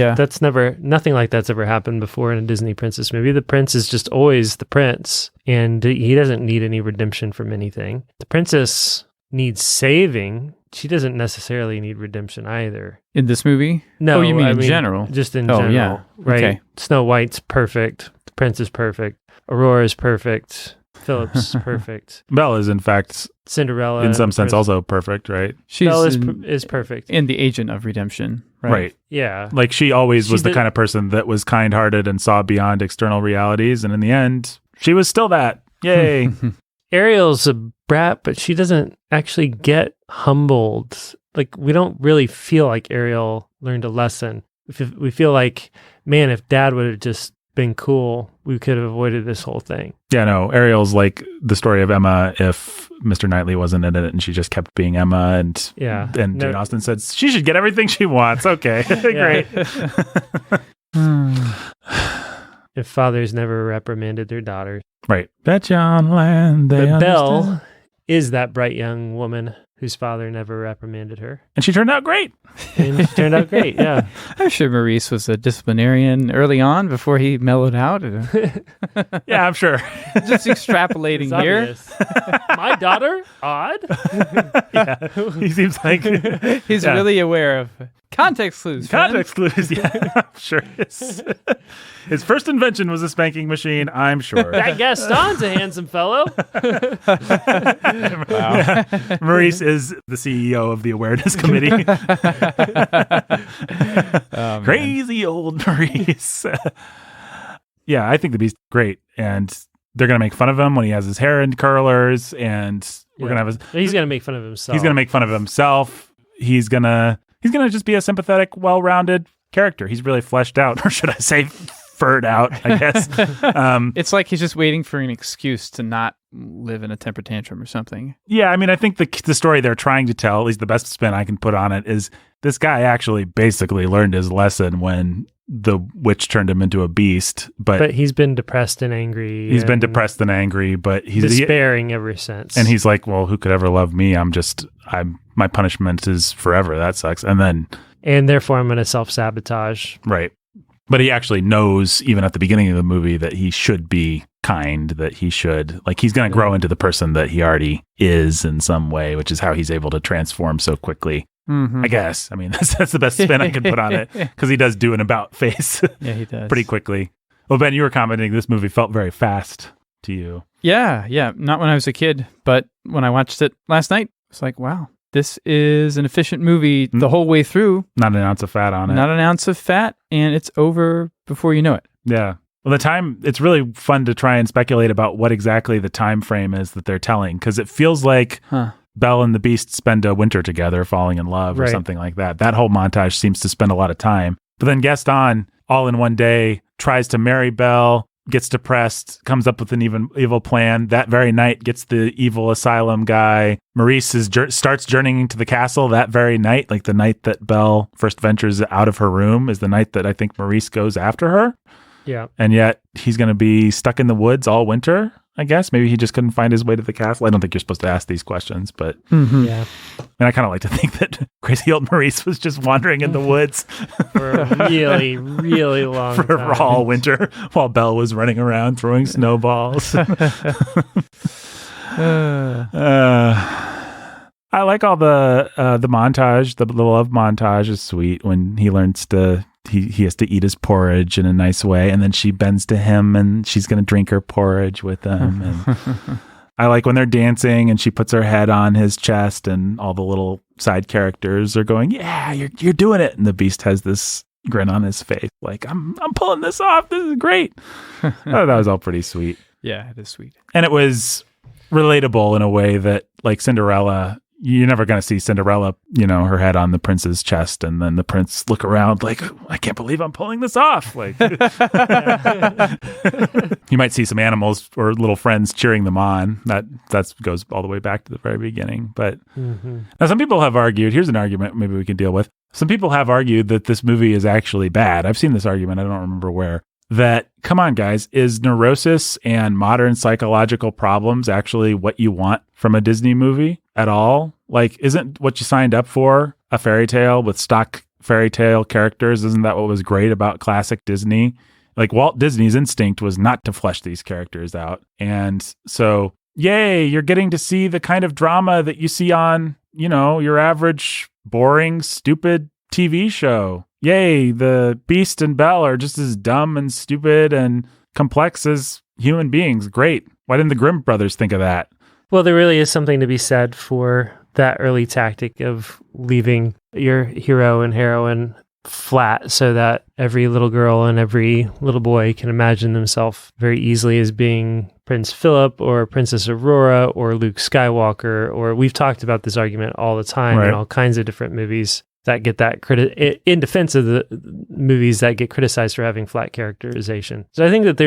nothing like that's ever happened before in a Disney princess movie. The prince is just always the prince, and he doesn't need any redemption from anything. The princess needs saving. She doesn't necessarily need redemption either. In this movie? No. Oh, you mean in general? Just in general. Yeah. Right. Okay. Snow White's perfect. The prince is perfect. Aurora's perfect. Philip's perfect. Belle is, in fact, Cinderella, in some sense, also perfect, right? Belle is perfect. And the agent of redemption, right? Right. Yeah. Like, she always was the kind of person that was kind-hearted and saw beyond external realities, and in the end, she was still that. Yay. Ariel's a brat, but she doesn't actually get humbled. Like, we don't really feel like Ariel learned a lesson. We feel like, man, if Dad would have just been cool, we could have avoided this whole thing. Yeah, no, Ariel's like the story of Emma if Mr. Knightley wasn't in it and she just kept being Emma, and Jane Austen said she should get everything she wants. Okay, great. If fathers never reprimanded their daughters. Right. Bet you on land they But understand. Belle is that bright young woman whose father never reprimanded her. And she turned out great. And she turned out great, yeah. I'm sure Maurice was a disciplinarian early on before he mellowed out. Yeah, I'm sure. Just extrapolating It's here. obvious. My daughter? Odd? Yeah. He seems like He's really aware of context clues. Context clues, yeah. I'm sure. His first invention was a spanking machine, I'm sure. That Gaston's a handsome fellow. Wow. Maurice is the CEO of the awareness committee. Crazy old Maurice. Yeah, I think the Beast is great, and they're gonna make fun of him when he has his hair in curlers, and we're gonna have he's gonna make fun of himself. He's gonna make fun of himself. He's gonna just be a sympathetic, well-rounded character. He's really fleshed out, or should I say, furred out, I guess. It's like he's just waiting for an excuse to not live in a temper tantrum or something. Yeah, I mean, I think the story they're trying to tell, at least the best spin I can put on it, is this guy actually basically learned his lesson when the witch turned him into a beast. But he's been depressed and angry. But he's despairing ever since. And he's like, well, who could ever love me? My punishment is forever. That sucks. And therefore I'm going to self-sabotage. Right. But he actually knows, even at the beginning of the movie, that he should be kind, that he should, he's going to grow into the person that he already is in some way, which is how he's able to transform so quickly. I guess. I mean, that's the best spin I can put on it, because he does do an about face. Yeah, he does. Pretty quickly. Well, Ben, you were commenting this movie felt very fast to you. Yeah. Not when I was a kid, but when I watched it last night, it's like, wow, this is an efficient movie the whole way through. Not an ounce of fat on it. Not an ounce of fat, and it's over before you know it. Yeah. Well, it's really fun to try and speculate about what exactly the time frame is that they're telling, because it feels like Belle and the Beast spend a winter together falling in love or something like that. That whole montage seems to spend a lot of time. But then Gaston, all in one day, tries to marry Belle, gets depressed, comes up with an evil plan. That very night, gets the evil asylum guy. Maurice starts journeying to the castle that very night, like the night that Belle first ventures out of her room is the night that I think Maurice goes after her. Yeah. And yet he's going to be stuck in the woods all winter, I guess. Maybe he just couldn't find his way to the castle. I don't think you're supposed to ask these questions, but yeah. And I kind of like to think that crazy old Maurice was just wandering in the woods for a really, really long for time. all winter while Belle was running around throwing snowballs. I like all the montage. The love montage is sweet when he learns he has to eat his porridge in a nice way, and then she bends to him and she's going to drink her porridge with him. And I like when they're dancing and she puts her head on his chest and all the little side characters are going, yeah, you're doing it. And the Beast has this grin on his face, like, I'm pulling this off. This is great. Oh, that was all pretty sweet. Yeah, it is sweet. And it was relatable in a way that, like Cinderella, you're never going to see Cinderella, her head on the prince's chest, and then the prince look around like, I can't believe I'm pulling this off. Like, you might see some animals or little friends cheering them on. That goes all the way back to the very beginning. But now some people have argued, here's an argument maybe we can deal with. Some people have argued that this movie is actually bad. I've seen this argument. I don't remember where. That, come on, guys, is neurosis and modern psychological problems actually what you want from a Disney movie at all? Like, isn't what you signed up for a fairy tale with stock fairy tale characters? Isn't that what was great about classic Disney? Like, Walt Disney's instinct was not to flesh these characters out. And so, yay, you're getting to see the kind of drama that you see on, your average, boring, stupid TV show. Yay, the Beast and Belle are just as dumb and stupid and complex as human beings. Great. Why didn't the Grimm brothers think of that? Well, there really is something to be said for that early tactic of leaving your hero and heroine flat so that every little girl and every little boy can imagine themselves very easily as being Prince Philip or Princess Aurora or Luke Skywalker. Or we've talked about this argument all the time in all kinds of different movies that get that in defense of the movies that get criticized for having flat characterization. So I think that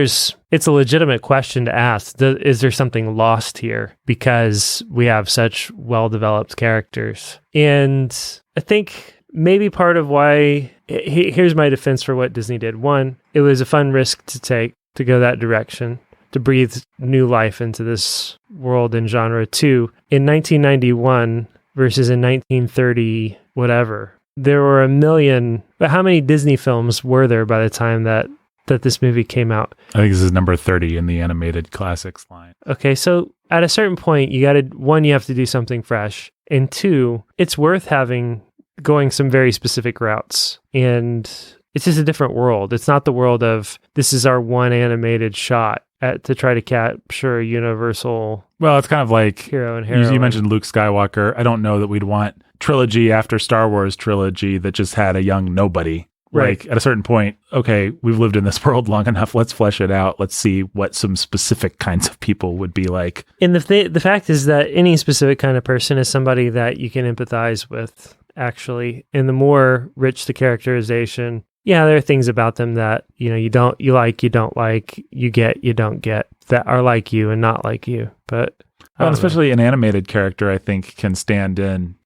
it's a legitimate question to ask. Is there something lost here because we have such well-developed characters? And I think maybe part of why, here's my defense for what Disney did. One, it was a fun risk to take, to go that direction, to breathe new life into this world and genre. Two, in 1991 versus in 1930, whatever, there were a million, but how many Disney films were there by the time that this movie came out? I think this is number 30 in the animated classics line. Okay, so at a certain point, you have to do something fresh. And two, it's worth going some very specific routes. And it's just a different world. It's not the world of, this is our one animated shot to try to capture a universal Well, it's kind of like hero and you heroine. mentioned Luke Skywalker. I don't know that we'd want trilogy after Star Wars trilogy that just had a young nobody. Right. Like at a certain point, okay, we've lived in this world long enough. Let's flesh it out. Let's see what some specific kinds of people would be like. And the fact is that any specific kind of person is somebody that you can empathize with, actually. And the more rich the characterization, yeah, there are things about them that, you don't like, you get, you don't get, that are like you and not like you. But Well, especially an animated character, I think, can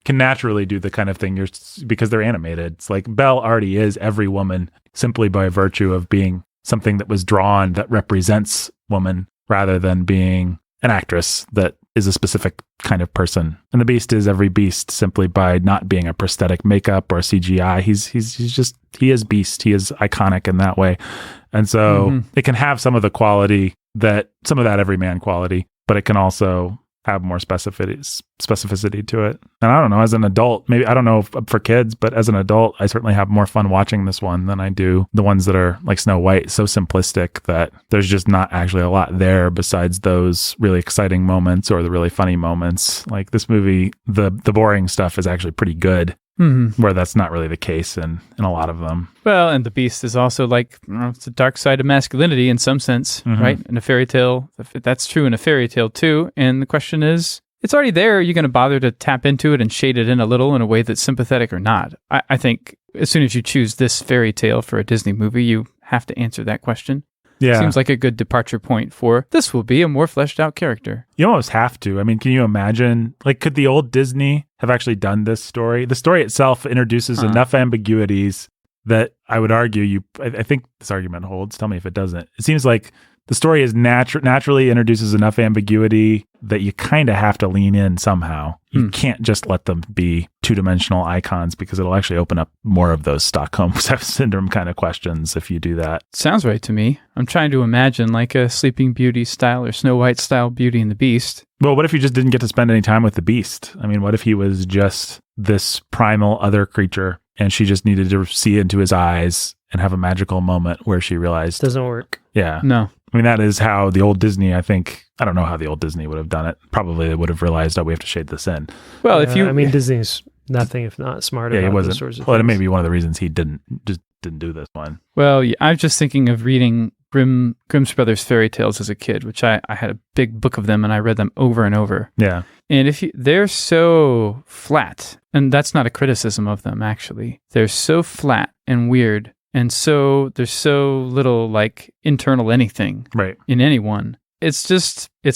naturally do the kind of thing because they're animated. It's like Belle already is every woman simply by virtue of being something that was drawn that represents woman rather than being an actress that is a specific kind of person. And the Beast is every beast simply by not being a prosthetic makeup or CGI. He is Beast. He is iconic in that way. And so it can have some of that everyman quality, but it can also have more specificity to it. And I don't know, as an adult, maybe, I don't know if for kids, but as an adult, I certainly have more fun watching this one than I do the ones that are like Snow White, so simplistic that there's just not actually a lot there besides those really exciting moments or the really funny moments. Like this movie, the boring stuff is actually pretty good. Where that's not really the case in a lot of them. Well, and the Beast is also like, it's a dark side of masculinity in some sense, right? In a fairy tale, that's true in a fairy tale too. And the question is, it's already there. Are you going to bother to tap into it and shade it in a little in a way that's sympathetic or not? I think as soon as you choose this fairy tale for a Disney movie, you have to answer that question. Yeah. Seems like a good departure point for this will be a more fleshed out character. You almost have to. I mean, can you imagine, like, could the old Disney have actually done this story? The story itself introduces enough ambiguities that I would argue I think this argument holds. Tell me if it doesn't. It seems like the story is naturally introduces enough ambiguity that you kind of have to lean in somehow. You can't just let them be two-dimensional icons because it'll actually open up more of those Stockholm Syndrome kind of questions if you do that. Sounds right to me. I'm trying to imagine like a Sleeping Beauty style or Snow White style Beauty and the Beast. Well, what if you just didn't get to spend any time with the Beast? I mean, what if he was just this primal other creature and she just needed to see into his eyes and have a magical moment where she realized... Doesn't work. Yeah. No. I mean, that is how the old Disney, I don't know how the old Disney would have done it. Probably they would have realized, we have to shade this in. Well, Disney's nothing if not smart about those sorts of things. Well, it may be one of the reasons he didn't do this one. Well, yeah, I was just thinking of reading Grimm's Brothers fairy tales as a kid, which I had a big book of them and I read them over and over. Yeah. And they're so flat, and that's not a criticism of them, actually. They're so flat and weird. And so there's so little like internal anything in anyone. It's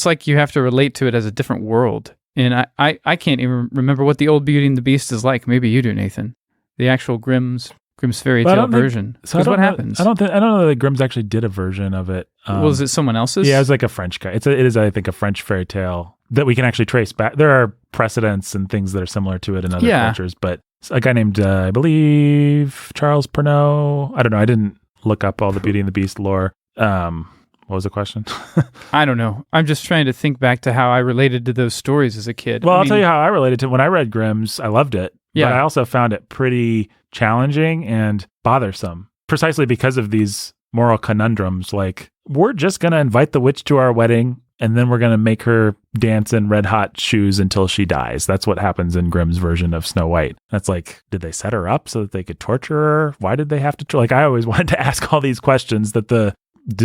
like you have to relate to it as a different world. And I can't even remember what the old Beauty and the Beast is like. Maybe you do, Nathan. The actual Grimm's fairy tale version. Because what happens? I don't know that Grimm's actually did a version of it. Was it someone else's? Yeah, it was like a French guy. It is, I think, a French fairy tale that we can actually trace back. There are precedents and things that are similar to it in other cultures, but a guy named, I believe, Charles Pernaut. I don't know. I didn't look up all the Beauty and the Beast lore. What was the question? I don't know. I'm just trying to think back to how I related to those stories as a kid. Well, I'll tell you how I related to it. When I read Grimm's, I loved it. Yeah. But I also found it pretty challenging and bothersome, precisely because of these moral conundrums. Like, we're just going to invite the witch to our wedding, and then we're going to make her dance in red hot shoes until she dies. That's what happens in Grimm's version of Snow White. That's like, did they set her up so that they could torture her? Why did they have to? Like, I always wanted to ask all these questions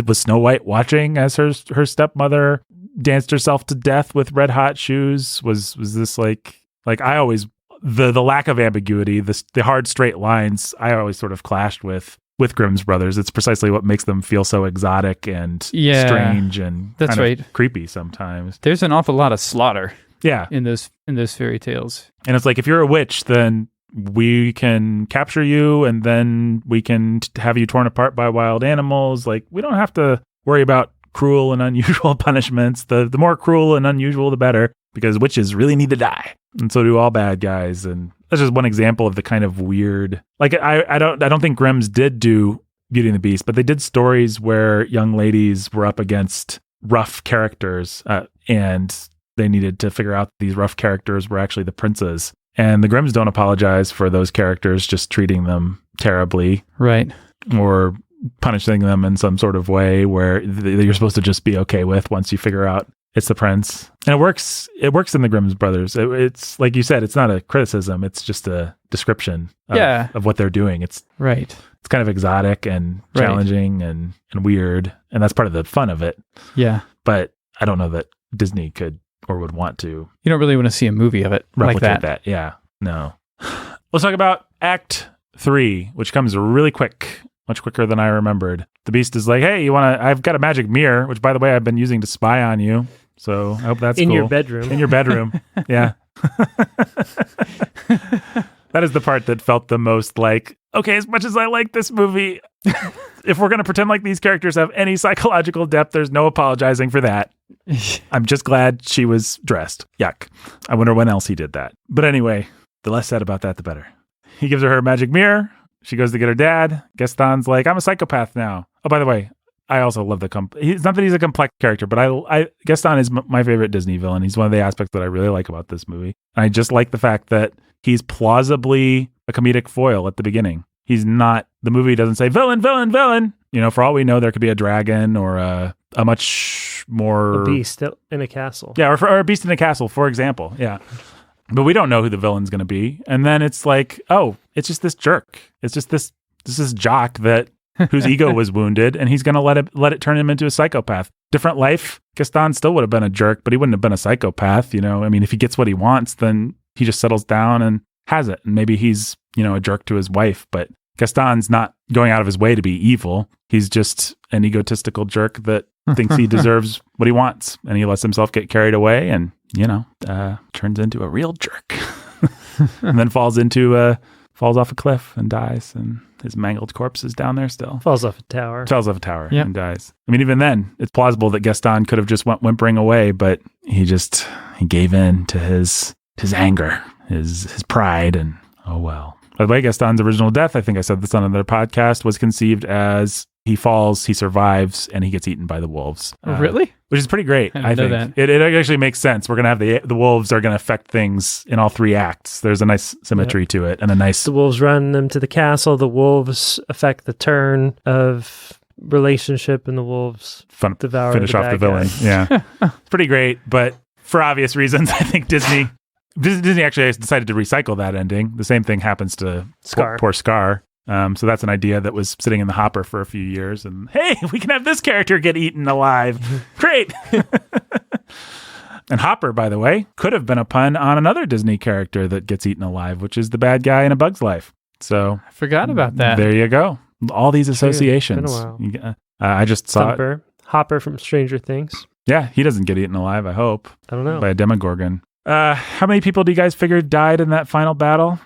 was Snow White watching as her stepmother danced herself to death with red hot shoes? Was this like I always, the lack of ambiguity, the hard straight lines, I always sort of clashed with Grimm's Brothers. It's precisely what makes them feel so exotic and strange and kind of creepy sometimes. There's an awful lot of slaughter. Yeah. In those fairy tales. And it's like, if you're a witch, then we can capture you and then we can have you torn apart by wild animals. Like, we don't have to worry about cruel and unusual punishments. The more cruel and unusual, the better, because witches really need to die. And so do all bad guys. And that's just one example of the kind of weird, like, I don't think Grimm's did do Beauty and the Beast, but they did stories where young ladies were up against rough characters, and they needed to figure out these rough characters were actually the princes. And the Grimms don't apologize for those characters just treating them terribly. Right. Or punishing them in some sort of way where you're supposed to just be okay with once you figure out it's the prince. And it works in the Grimm's Brothers. It's like you said, it's not a criticism. It's just a description of what they're doing. It's right. It's kind of exotic and challenging and weird. And that's part of the fun of it. Yeah. But I don't know that Disney could or would want to. You don't really want to see a movie of it replicate like that. Yeah. No. Let's talk about Act 3, which comes really quick. Much quicker than I remembered. The Beast is like, hey, I've got a magic mirror, which by the way, I've been using to spy on you. So I hope that's in cool. your bedroom. In your bedroom. Yeah. That is the part that felt the most like, okay, as much as I like this movie, if we're going to pretend like these characters have any psychological depth, there's no apologizing for that. I'm just glad she was dressed. Yuck. I wonder when else he did that. But anyway, the less said about that, the better. He gives her magic mirror. She goes to get her dad. Gaston's like, I'm a psychopath now. Oh, by the way, I also love it's not that he's a complex character, but Gaston is my favorite Disney villain. He's one of the aspects that I really like about this movie. And I just like the fact that he's plausibly a comedic foil at the beginning. He's not, the movie doesn't say villain, villain, villain. You know, for all we know, there could be a dragon or a much more... A beast in a castle. Yeah, or a beast in a castle, for example. Yeah. But we don't know who the villain's going to be. And then it's like, oh, it's just this jerk. It's just this jock whose ego was wounded, and he's going to let it turn him into a psychopath. Different life, Gaston still would have been a jerk, but he wouldn't have been a psychopath. You know, I mean, if he gets what he wants, then he just settles down and has it. And maybe he's, a jerk to his wife, but Gaston's not going out of his way to be evil. He's just an egotistical jerk that thinks he deserves what he wants, and he lets himself get carried away and, turns into a real jerk. And then falls off a cliff and dies, and his mangled corpse is down there still. Falls off a tower And dies. I mean, even then, it's plausible that Gaston could have just went whimpering away, but he gave in to his anger, his pride, and oh well. By the way, Gaston's original death, I think I said this on another podcast, was conceived as he falls, he survives, and he gets eaten by the wolves. Really? Which is pretty great, I think. That. It actually makes sense. We're going to have the wolves are going to affect things in all three acts. There's a nice symmetry to it, and a nice... The wolves run them to the castle. The wolves affect the turn of relationship, and the wolves devour finish off the villain. guy. Yeah. It's pretty great, but for obvious reasons, I think Disney actually has decided to recycle that ending. The same thing happens to poor Scar. So that's an idea that was sitting in the hopper for a few years. And hey, we can have this character get eaten alive. Great. And Hopper, by the way, could have been a pun on another Disney character that gets eaten alive, which is the bad guy in A Bug's Life. So I forgot about that. There you go. All these associations. It's been a while. I just saw it. Hopper from Stranger Things. Yeah, he doesn't get eaten alive, I hope. I don't know. By a Demogorgon. How many people do you guys figure died in that final battle?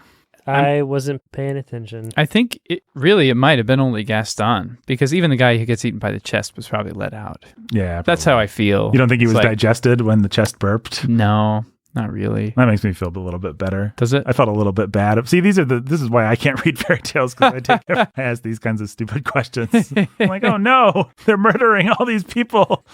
I wasn't paying attention. I think it might have been only Gaston, because even the guy who gets eaten by the chest was probably let out. Yeah. That's how I feel. You don't think he was digested when the chest burped? No, not really. That makes me feel a little bit better. Does it? I felt a little bit bad. See, this is why I can't read fairy tales, because I ask these kinds of stupid questions. I'm like, oh no, they're murdering all these people.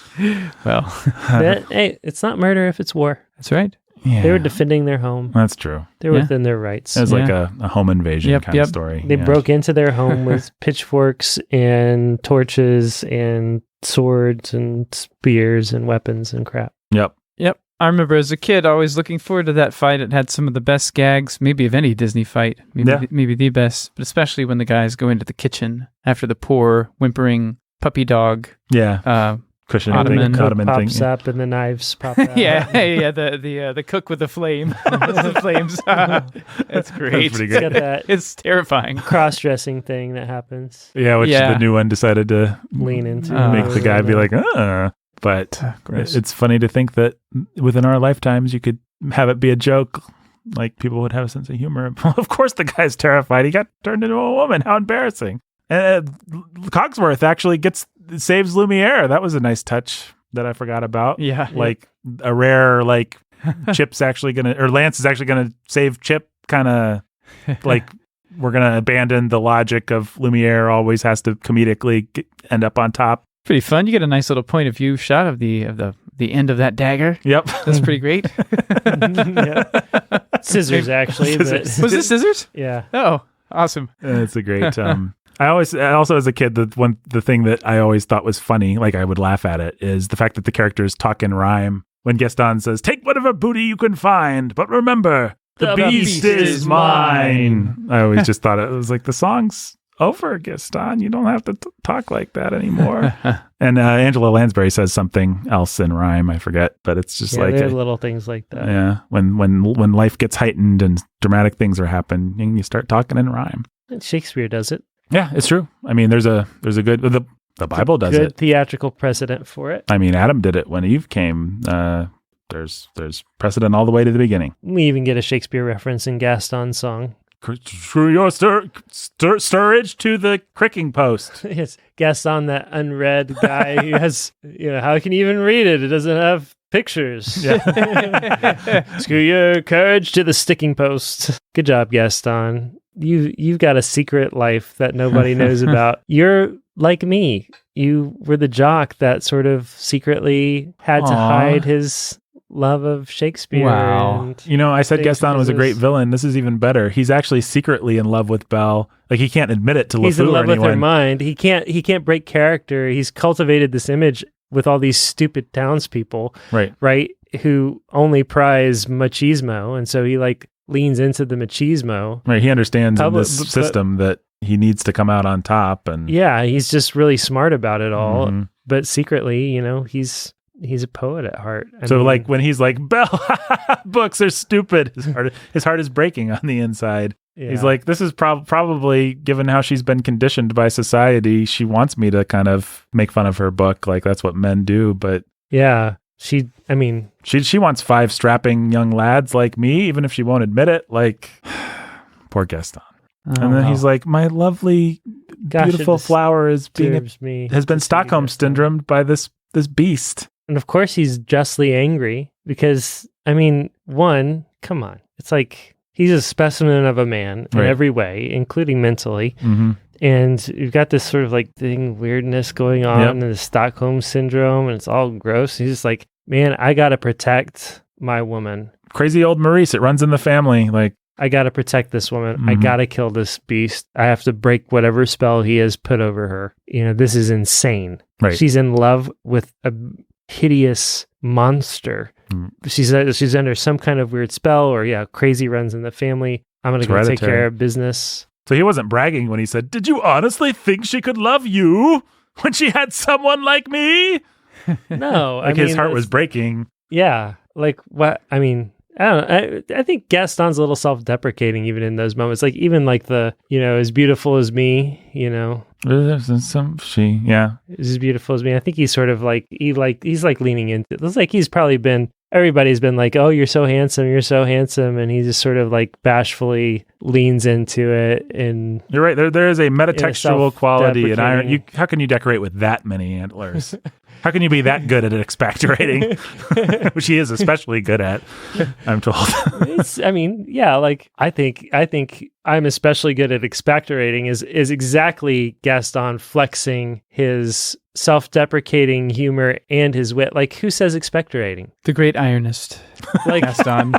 Well, hey, it's not murder if it's war. That's right. Yeah. They were defending their home. That's true. They're within their rights. It was like a home invasion kind of story. They broke into their home with pitchforks and torches and swords and spears and weapons and crap. Yep. I remember as a kid always looking forward to that fight. It had some of the best gags, maybe of any Disney fight. Maybe the best, but especially when the guys go into the kitchen after the poor whimpering puppy dog. Yeah. Cushion ottoman thing. Pops up and the knives pop out. yeah. The cook with the flame. The flames. That's great. That's pretty good. It's terrifying. Cross-dressing thing that happens. Yeah, which the new one decided to lean into. Make the guy be like, But it's funny to think that within our lifetimes, you could have it be a joke. Like people would have a sense of humor. Of course, the guy's terrified. He got turned into a woman. How embarrassing. And Cogsworth actually saves Lumiere. That was a nice touch that I forgot about. Yeah. Like a rare, Chip's actually Lance is actually going to save Chip, kind of like we're going to abandon the logic of Lumiere always has to comedically end up on top. Pretty fun. You get a nice little point of view shot of the end of that dagger. Yep. That's pretty great. Scissors, actually. Was this scissors? Yeah. Oh, awesome. It's a great... I also as a kid, the thing that I always thought was funny, like I would laugh at it, is the fact that the characters talk in rhyme when Gaston says, "Take whatever booty you can find, but remember, the beast is mine." I always just thought it was like, the song's over, Gaston. You don't have to talk like that anymore. And Angela Lansbury says something else in rhyme. I forget, but it's just like there are little things like that. Yeah, when life gets heightened and dramatic things are happening, you start talking in rhyme. And Shakespeare does it. Yeah, it's true. I mean, there's a good the Bible does good it. Theatrical precedent for it. I mean, Adam did it when Eve came. There's precedent all the way to the beginning. We even get a Shakespeare reference in Gaston's song. Screw your stirrage to the cricking post. It's Gaston, that unread guy who has, how can you even read it? It doesn't have pictures. Yeah. Screw your courage to the sticking post. Good job, Gaston. You've got a secret life that nobody knows about. You're like me. You were the jock that sort of secretly had to hide his love of Shakespeare. Wow. I said Gaston was a great villain. This is even better. He's actually secretly in love with Belle. Like, he can't admit it to LeFou or anyone. He's in love with her mind. He can't break character. He's cultivated this image with all these stupid townspeople, right, who only prize machismo, and so he leans into the machismo. Right, he understands in this system that he needs to come out on top, and he's just really smart about it all. Mm-hmm. But secretly, he's a poet at heart. I mean, when he's like, "Belle, books are stupid," his heart is breaking on the inside. Yeah. He's like, this is probably, given how she's been conditioned by society, she wants me to kind of make fun of her book. Like, that's what men do. But yeah, she wants 5 strapping young lads like me, even if she won't admit it. Like, poor Gaston. And then he's like, my lovely, beautiful flower has been Stockholm syndromed by this beast. And of course he's justly angry because, come on. It's like, he's a specimen of a man in every way, including mentally. Mm-hmm. And you've got this sort of weirdness going on and the Stockholm syndrome, and it's all gross. He's just like, man, I got to protect my woman. Crazy old Maurice. It runs in the family. I got to protect this woman. Mm-hmm. I got to kill this beast. I have to break whatever spell he has put over her. This is insane. Right. She's in love with a hideous monster. She's under some kind of weird spell, or crazy runs in the family. I'm going to go take care of business. So he wasn't bragging when he said, "Did you honestly think she could love you when she had someone like me?" No. His heart was breaking. Yeah. What? I don't know. I think Gaston's a little self-deprecating even in those moments. As beautiful as me, There's some she, as beautiful as me. I think he's sort of he's leaning into it. It's like he's probably been, everybody's been like, "Oh, you're so handsome," and he just sort of bashfully leans into it. And you're right. There is a metatextual quality in iron. How can you decorate with that many antlers? How can you be that good at expectorating? Which he is especially good at, I'm told. I think I'm especially good at expectorating is exactly Gaston flexing his self-deprecating humor and his wit. Who says expectorating? The great ironist, Gaston.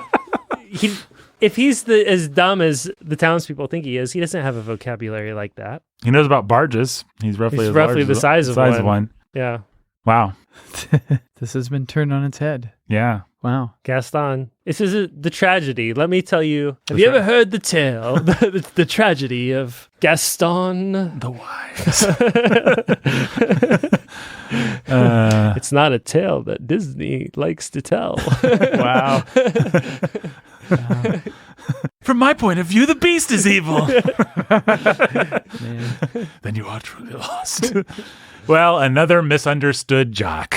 If he's as dumb as the townspeople think he is, he doesn't have a vocabulary like that. He knows about barges. He's roughly the size of one. Yeah. Wow. This has been turned on its head. Yeah. Wow. This is the tragedy. Let me tell you. Have you ever heard the tale, the tragedy of Gaston the Wise? It's not a tale that Disney likes to tell. Wow. From my point of view, the beast is evil. Then you are truly lost. Well, another misunderstood jock.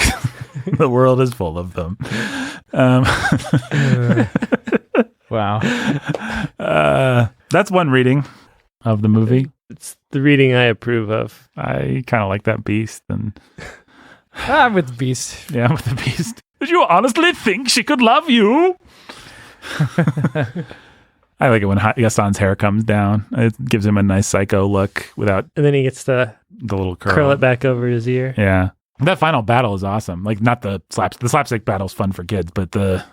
The world is full of them. Wow. That's one reading of the movie. It's the reading I approve of. I kind of like that beast. And with the beast. Yeah, with the beast. Did you honestly think she could love you? I like it when Gaston's hair comes down. It gives him a nice psycho look without... And then he gets the little curl it back over his ear. Yeah. That final battle is awesome. Not the slapstick battle's fun for kids, but the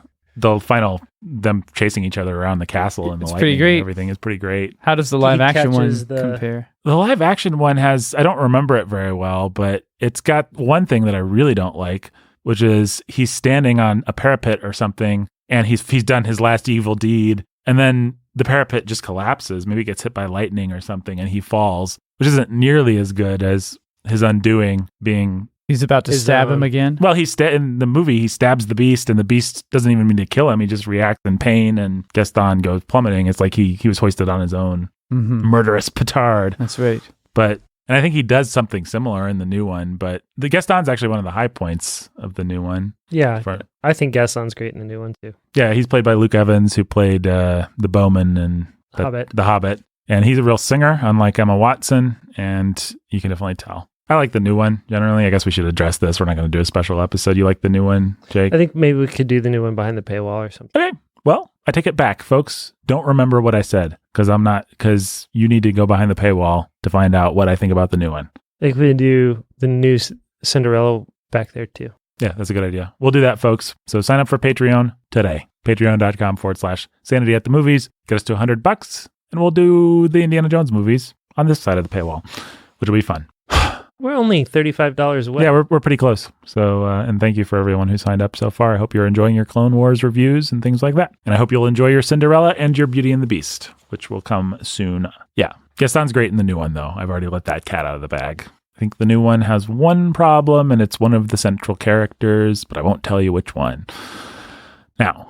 final, them chasing each other around the castle and the lightning and everything is pretty great. How does the live action one compare? The live action one has, I don't remember it very well, but it's got one thing that I really don't like. which is he's standing on a parapet or something, and he's done his last evil deed, and then the parapet just collapses. Maybe gets hit by lightning or something, and he falls, which isn't nearly as good as his undoing being. He's about to stab him again. Well, in the movie, he stabs the beast, and the beast doesn't even mean to kill him. He just reacts in pain, and Gaston goes plummeting. It's like he was hoisted on his own murderous petard. That's right. And I think he does something similar in the new one, but the Gaston's actually one of the high points of the new one. Yeah, I think Gaston's great in the new one, too. Yeah, he's played by Luke Evans, who played the Bowman and the Hobbit. And he's a real singer, unlike Emma Watson, and you can definitely tell. I like the new one, generally. I guess we should address this. We're not going to do a special episode. You like the new one, Jake? I think maybe we could do the new one behind the paywall or something. Okay. Well, I take it back, folks. Don't remember what I said, because you need to go behind the paywall to find out what I think about the new one. I think we can do the new Cinderella back there, too. Yeah, that's a good idea. We'll do that, folks. So sign up for Patreon today. Patreon.com/Sanity at the Movies. Get us to $100, and we'll do the Indiana Jones movies on this side of the paywall, which will be fun. We're only $35 away. Yeah, we're pretty close. So, and thank you for everyone who signed up so far. I hope you're enjoying your Clone Wars reviews and things like that. And I hope you'll enjoy your Cinderella and your Beauty and the Beast, which will come soon. Yeah, Gaston's great in the new one, though. I've already let that cat out of the bag. I think the new one has one problem, and it's one of the central characters, but I won't tell you which one. Now,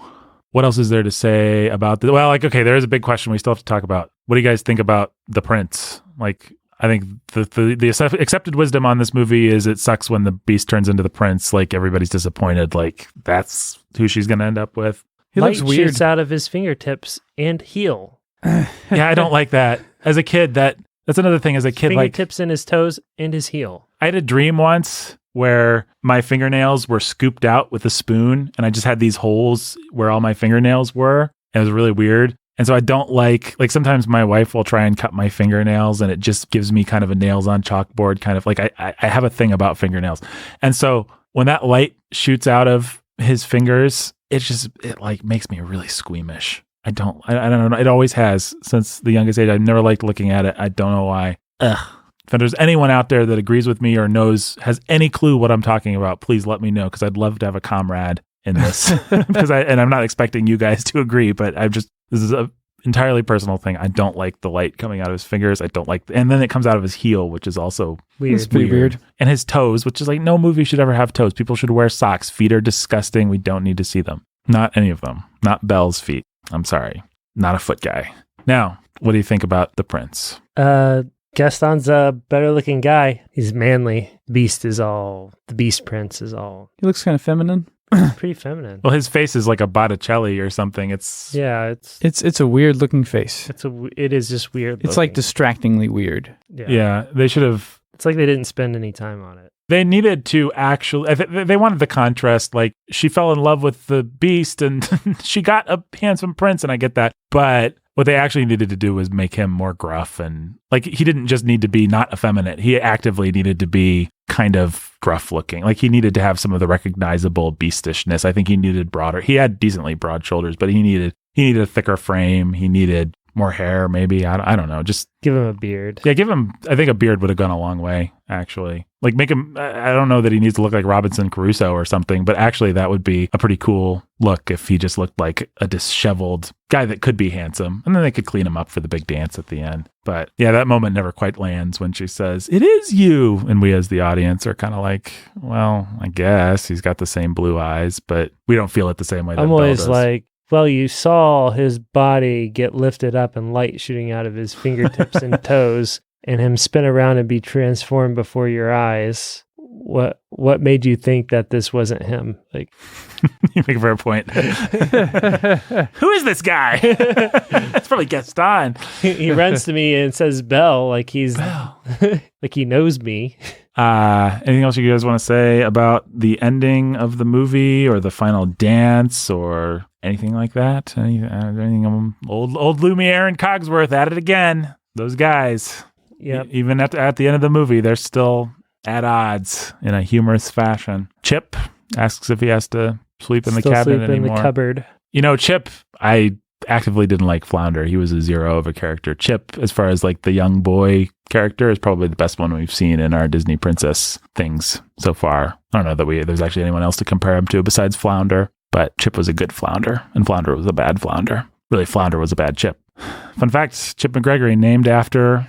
what else is there to say about the... Well, okay, there is a big question we still have to talk about. What do you guys think about the prince? I think the accepted wisdom on this movie is it sucks when the beast turns into the prince. Everybody's disappointed. That's who she's going to end up with. He looks weird. Shoots out of his fingertips and heel. Yeah, I don't like that. As a kid, that's another thing. As a kid, fingertips in his toes and his heel. I had a dream once where my fingernails were scooped out with a spoon, and I just had these holes where all my fingernails were. And it was really weird. And so I don't like sometimes my wife will try and cut my fingernails, and it just gives me kind of a nails on chalkboard kind of I have a thing about fingernails. And so when that light shoots out of his fingers, it makes me really squeamish. I don't know. It always has since the youngest age. I've never liked looking at it. I don't know why. Ugh. If there's anyone out there that agrees with me or has any clue what I'm talking about, please let me know, because I'd love to have a comrade in this. And I'm not expecting you guys to agree, but this is a entirely personal thing. I don't like the light coming out of his fingers. I don't like, and then it comes out of his heel, which is also weird. It's pretty weird. And his toes, which is no movie should ever have toes. People should wear socks. Feet are disgusting. We don't need to see them. Not any of them. Not Belle's feet. I'm sorry. Not a foot guy. Now, what do you think about the prince? Gaston's a better looking guy. He's manly. The Beast Prince is all. He looks kind of feminine. Pretty feminine. Well, his face is like a Botticelli or something. It's a weird looking face. It is just weird. It's like distractingly weird. Yeah, they should have. It's like they didn't spend any time on it. They needed to actually. They wanted the contrast. She fell in love with the beast, and she got a handsome prince, and I get that. But what they actually needed to do was make him more gruff, and he didn't just need to be not effeminate. He actively needed to be kind of gruff looking. He needed to have some of the recognizable beastishness. I think he needed broader. He had decently broad shoulders, but he needed a thicker frame. He needed more hair, maybe. I don't know. Just give him a beard. Yeah, give him. I think a beard would have gone a long way, actually. Make him. I don't know that he needs to look like Robinson Crusoe or something, but actually that would be a pretty cool look if he just looked like a disheveled guy that could be handsome, and then they could clean him up for the big dance at the end. But yeah, that moment never quite lands when she says, "It is you," and we as the audience are kind of well, I guess he's got the same blue eyes, but we don't feel it the same way. I'm always well, you saw his body get lifted up and light shooting out of his fingertips and toes, and him spin around and be transformed before your eyes. What made you think that this wasn't him? You make a fair point. Who is this guy? It's probably Gaston. He runs to me and says Belle, like he knows me. Anything else you guys want to say about the ending of the movie or the final dance or anything like that? Anything old Lumiere and Cogsworth at it again. Those guys. Yep. Even at the end of the movie, they're still at odds in a humorous fashion. Chip asks if he has to sleep in the cabinet anymore. In the cupboard. Chip, I actively didn't like Flounder. He was a 0 of a character. Chip, as far as like the young boy character, is probably the best one we've seen in our Disney princess things so far. I don't know that there's actually anyone else to compare him to besides Flounder, but Chip was a good Flounder, and Flounder was a bad Flounder. Really, Flounder was a bad Chip. Fun fact, Chip McGregory named after...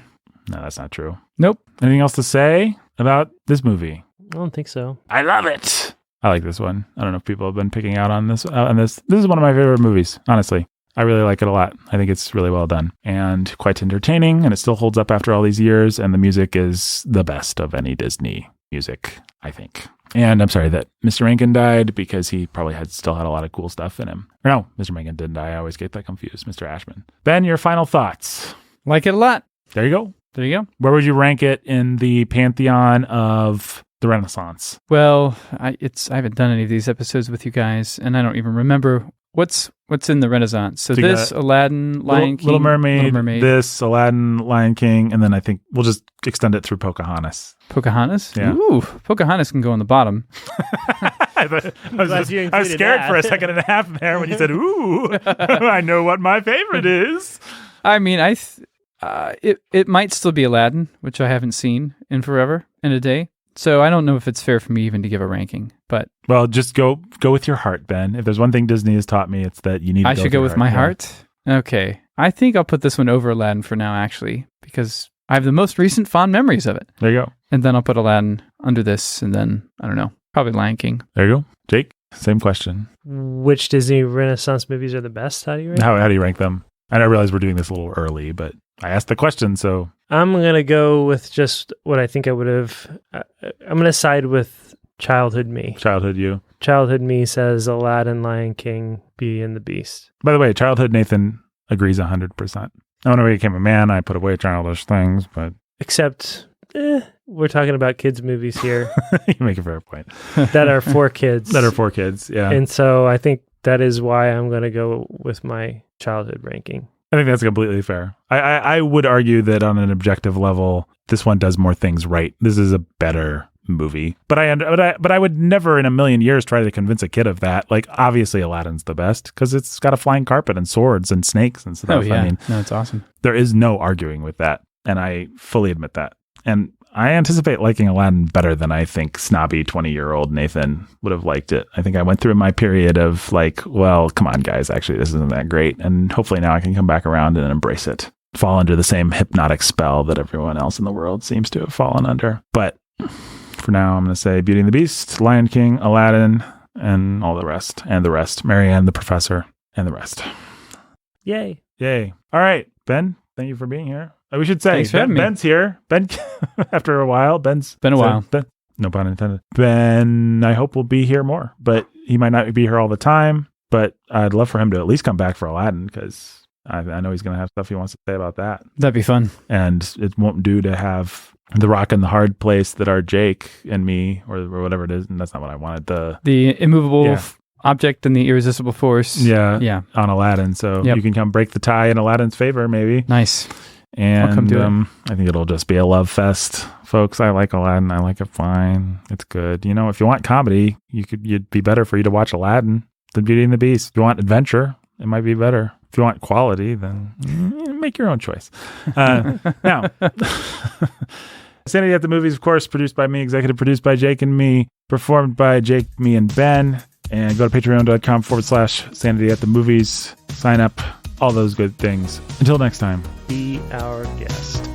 No, that's not true. Nope. Anything else to say about this movie? I don't think so. I love it. I like this one. I don't know if people have been picking out on this. This is one of my favorite movies, honestly. I really like it a lot. I think it's really well done and quite entertaining, and it still holds up after all these years, and the music is the best of any Disney music, I think. And I'm sorry that Mr. Rankin died, because he probably still had a lot of cool stuff in him. Or no, Mr. Rankin didn't die. I always get that confused. Mr. Ashman. Ben, your final thoughts? Like it a lot. There you go. There you go. Where would you rank it in the pantheon of the Renaissance? Well, I haven't done any of these episodes with you guys, and I don't even remember what's in the Renaissance. So this, Aladdin, Lion King, Little Mermaid, this, Aladdin, Lion King, and then I think we'll just extend it through Pocahontas. Pocahontas? Yeah. Ooh, Pocahontas can go on the bottom. I was scared for a second and a half there when you said, ooh, I know what my favorite is. I mean, it might still be Aladdin, which I haven't seen in forever and a day. So I don't know if it's fair for me even to give a ranking, but... Well, just go with your heart, Ben. If there's one thing Disney has taught me, it's that you need to I should go with my heart? Okay. I think I'll put this one over Aladdin for now, actually, because I have the most recent fond memories of it. There you go. And then I'll put Aladdin under this, and then, I don't know, probably Lion King. There you go. Jake, same question. Which Disney Renaissance movies are the best? How do you rank? How do you rank them? And I realize we're doing this a little early, but I asked the question, so... I'm going to go with just what I think I would have... I'm going to side with childhood me. Childhood you. Childhood me says Aladdin, Lion King, Beauty and the Beast. By the way, childhood Nathan agrees 100%. When I became a man, I put away childish things, but... Except, we're talking about kids' movies here. You make a fair point. That are for kids. That are for kids, yeah. And so I think that is why I'm going to go with my childhood ranking. I think that's completely fair. I would argue that on an objective level, this one does more things right. This is a better movie. But I would never in a million years try to convince a kid of that. Like, obviously Aladdin's the best because it's got a flying carpet and swords and snakes and stuff. Oh, yeah. I mean, no, it's awesome. There is no arguing with that. And I fully admit that. And I anticipate liking Aladdin better than I think snobby 20-year-old Nathan would have liked it. I think I went through my period of like, well, come on, guys, actually, this isn't that great. And hopefully now I can come back around and embrace it. Fall under the same hypnotic spell that everyone else in the world seems to have fallen under. But for now, I'm going to say Beauty and the Beast, Lion King, Aladdin, and all the rest. And the rest. Marianne, the Professor, and the rest. Yay. Yay. All right, Ben, thank you for being here. We should say Ben's here. Ben, after a while, Ben's been a while. Ben, no pun intended. Ben, I hope will be here more, but he might not be here all the time. But I'd love for him to at least come back for Aladdin because I know he's going to have stuff he wants to say about that. That'd be fun. And it won't do to have the rock and the hard place that are Jake and me or whatever it is. And that's not what I wanted. The immovable object and the irresistible force. Yeah. On Aladdin. So you can come break the tie in Aladdin's favor, maybe. Nice. And I'll come do it. I think it'll just be a love fest, folks. I like Aladdin. I like it fine. It's good. You know, if you want comedy, you'd be better for you to watch Aladdin than Beauty and the Beast. If you want adventure, it might be better. If you want quality, then make your own choice. Now, Sanity at the Movies, of course, produced by me, executive produced by Jake and me, performed by Jake, me, and Ben. And go to patreon.com/Sanity at the Movies. Sign up. All those good things. Until next time. Be our guest.